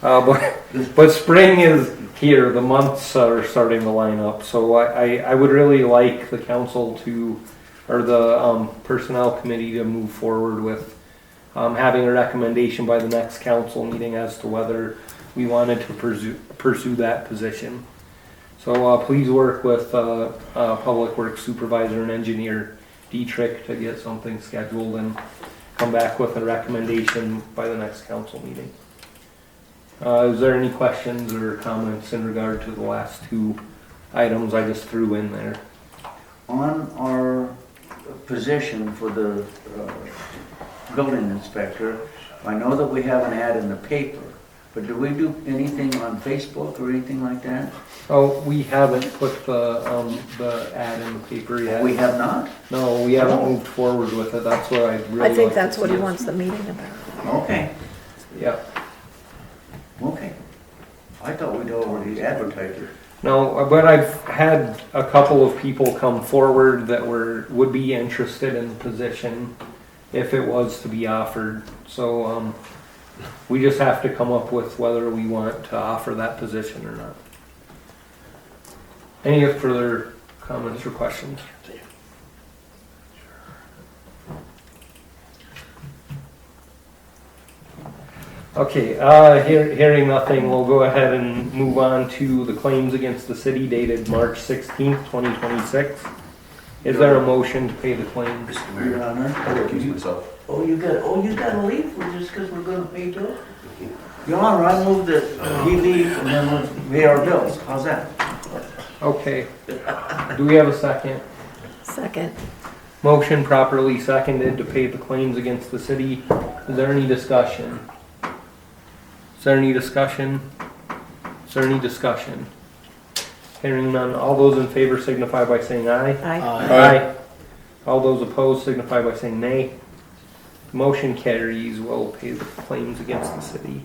but spring is here. The months are starting to line up. So I would really like the council to, or the personnel committee to move forward with having a recommendation by the next council meeting as to whether we wanted to pursue that position. So please work with Public Works Supervisor and Engineer Dietrich to get something scheduled and come back with a recommendation by the next council meeting. Is there any questions or comments in regard to the last two items I just threw in there? On our position for the building inspector, I know that we have an ad in the paper, but do we do anything on Facebook or anything like that? Oh, we haven't put the ad in the paper yet. We have not? No, we haven't moved forward with it. That's what I'd really I think like that's to what he see. wants the meeting about. Okay, Yep. okay. I thought we'd already advertised it. No, but I've had a couple of people come forward that would be interested in the position if it was to be offered. So we just have to come up with whether we want to offer that position or not. Any further comments or questions? Okay, hearing nothing, we'll go ahead and move on to the claims against the city dated March 16th, 2026. Is there a motion to pay the claims? Your Honor. I recuse myself. Oh, you gotta leave just because we're gonna pay bills? Your Honor, I move that he leave and then we'll pay our bills. How's that? Okay. Do we have a second? Second. Motion properly seconded to pay the claims against the city. Is there any discussion? Is there any discussion? Is there any discussion? Hearing none. All those in favor signify by saying aye. Aye. All those opposed signify by saying nay. Motion carries. We'll pay the claims against the city.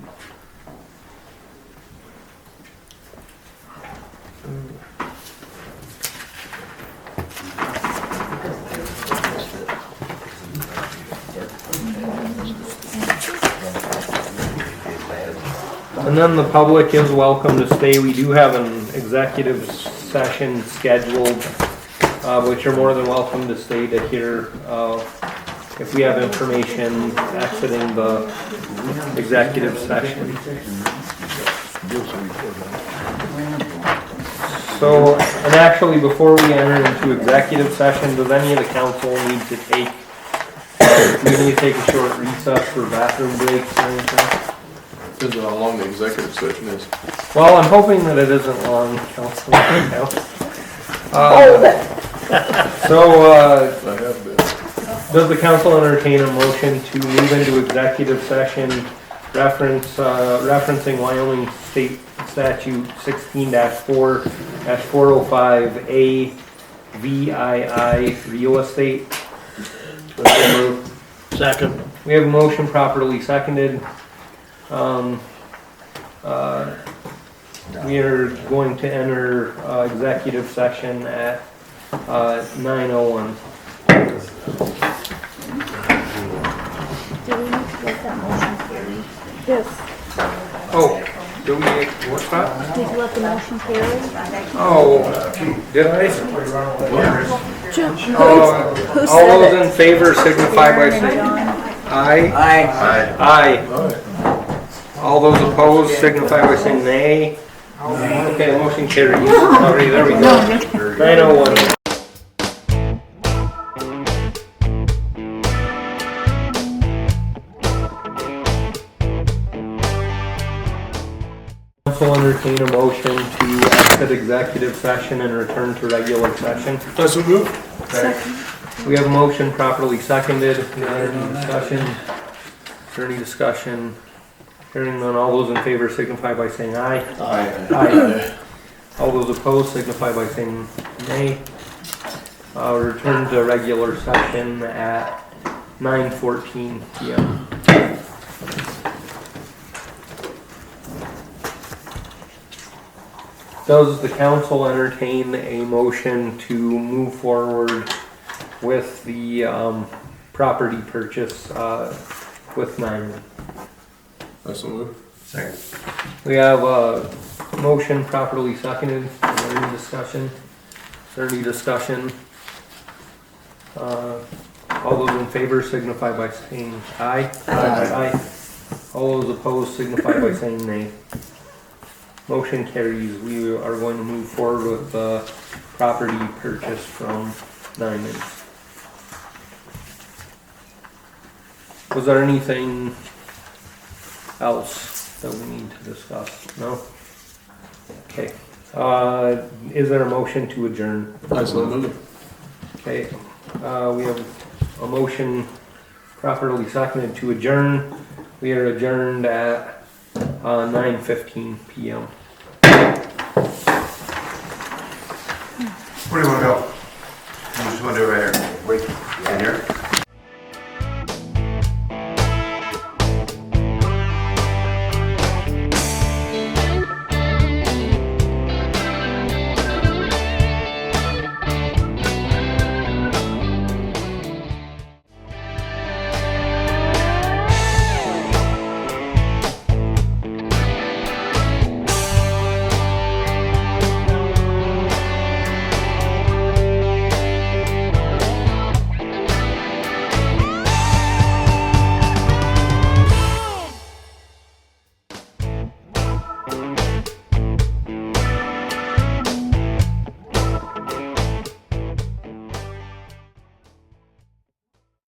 And then the public is welcome to stay. We do have an executive session scheduled, which you're more than welcome to stay to hear if we have information exiting the executive session. So, and actually, before we enter into executive session, does any of the council need to take, do we need to take a short recess for bathroom breaks or anything? Depends on how long the executive session is. Well, I'm hoping that it isn't long, council. Hold it. So, I have been. does the council entertain a motion to move into executive session referencing Wyoming State Statute 16-4-405A VII real estate? Second. We have a motion properly seconded. We are going to enter executive session at 9:01. Do we need to let that motion carry? Yes. Oh, do we, what's that? Did you let the motion carry? Oh, did I? Jim, who All said those it? in favor signify by saying aye. Aye. All those opposed signify by saying nay. Okay, motion carries. Alright, there we go. 9:01. Council entertain a motion to exit executive session and return to regular session. That's a move. We have a motion properly seconded. Is there any discussion? Is there any discussion? Hearing none, all those in favor signify by saying aye. Aye. All those opposed signify by saying nay. Return to regular session at 9:14 p.m. Does the council entertain a motion to move forward with the property purchase with Nyman? That's a move. Second. We have a motion properly seconded. Is there any discussion? Is there any discussion? All those in favor signify by saying aye. Aye. All those opposed signify by saying nay. Motion carries. We are going to move forward with the property purchase from Nyman. Was there anything else that we need to discuss? No? Okay. Is there a motion to adjourn? I so move. Okay. We have a motion properly seconded to adjourn. We are adjourned at 9:15 p.m. Where do you want to go?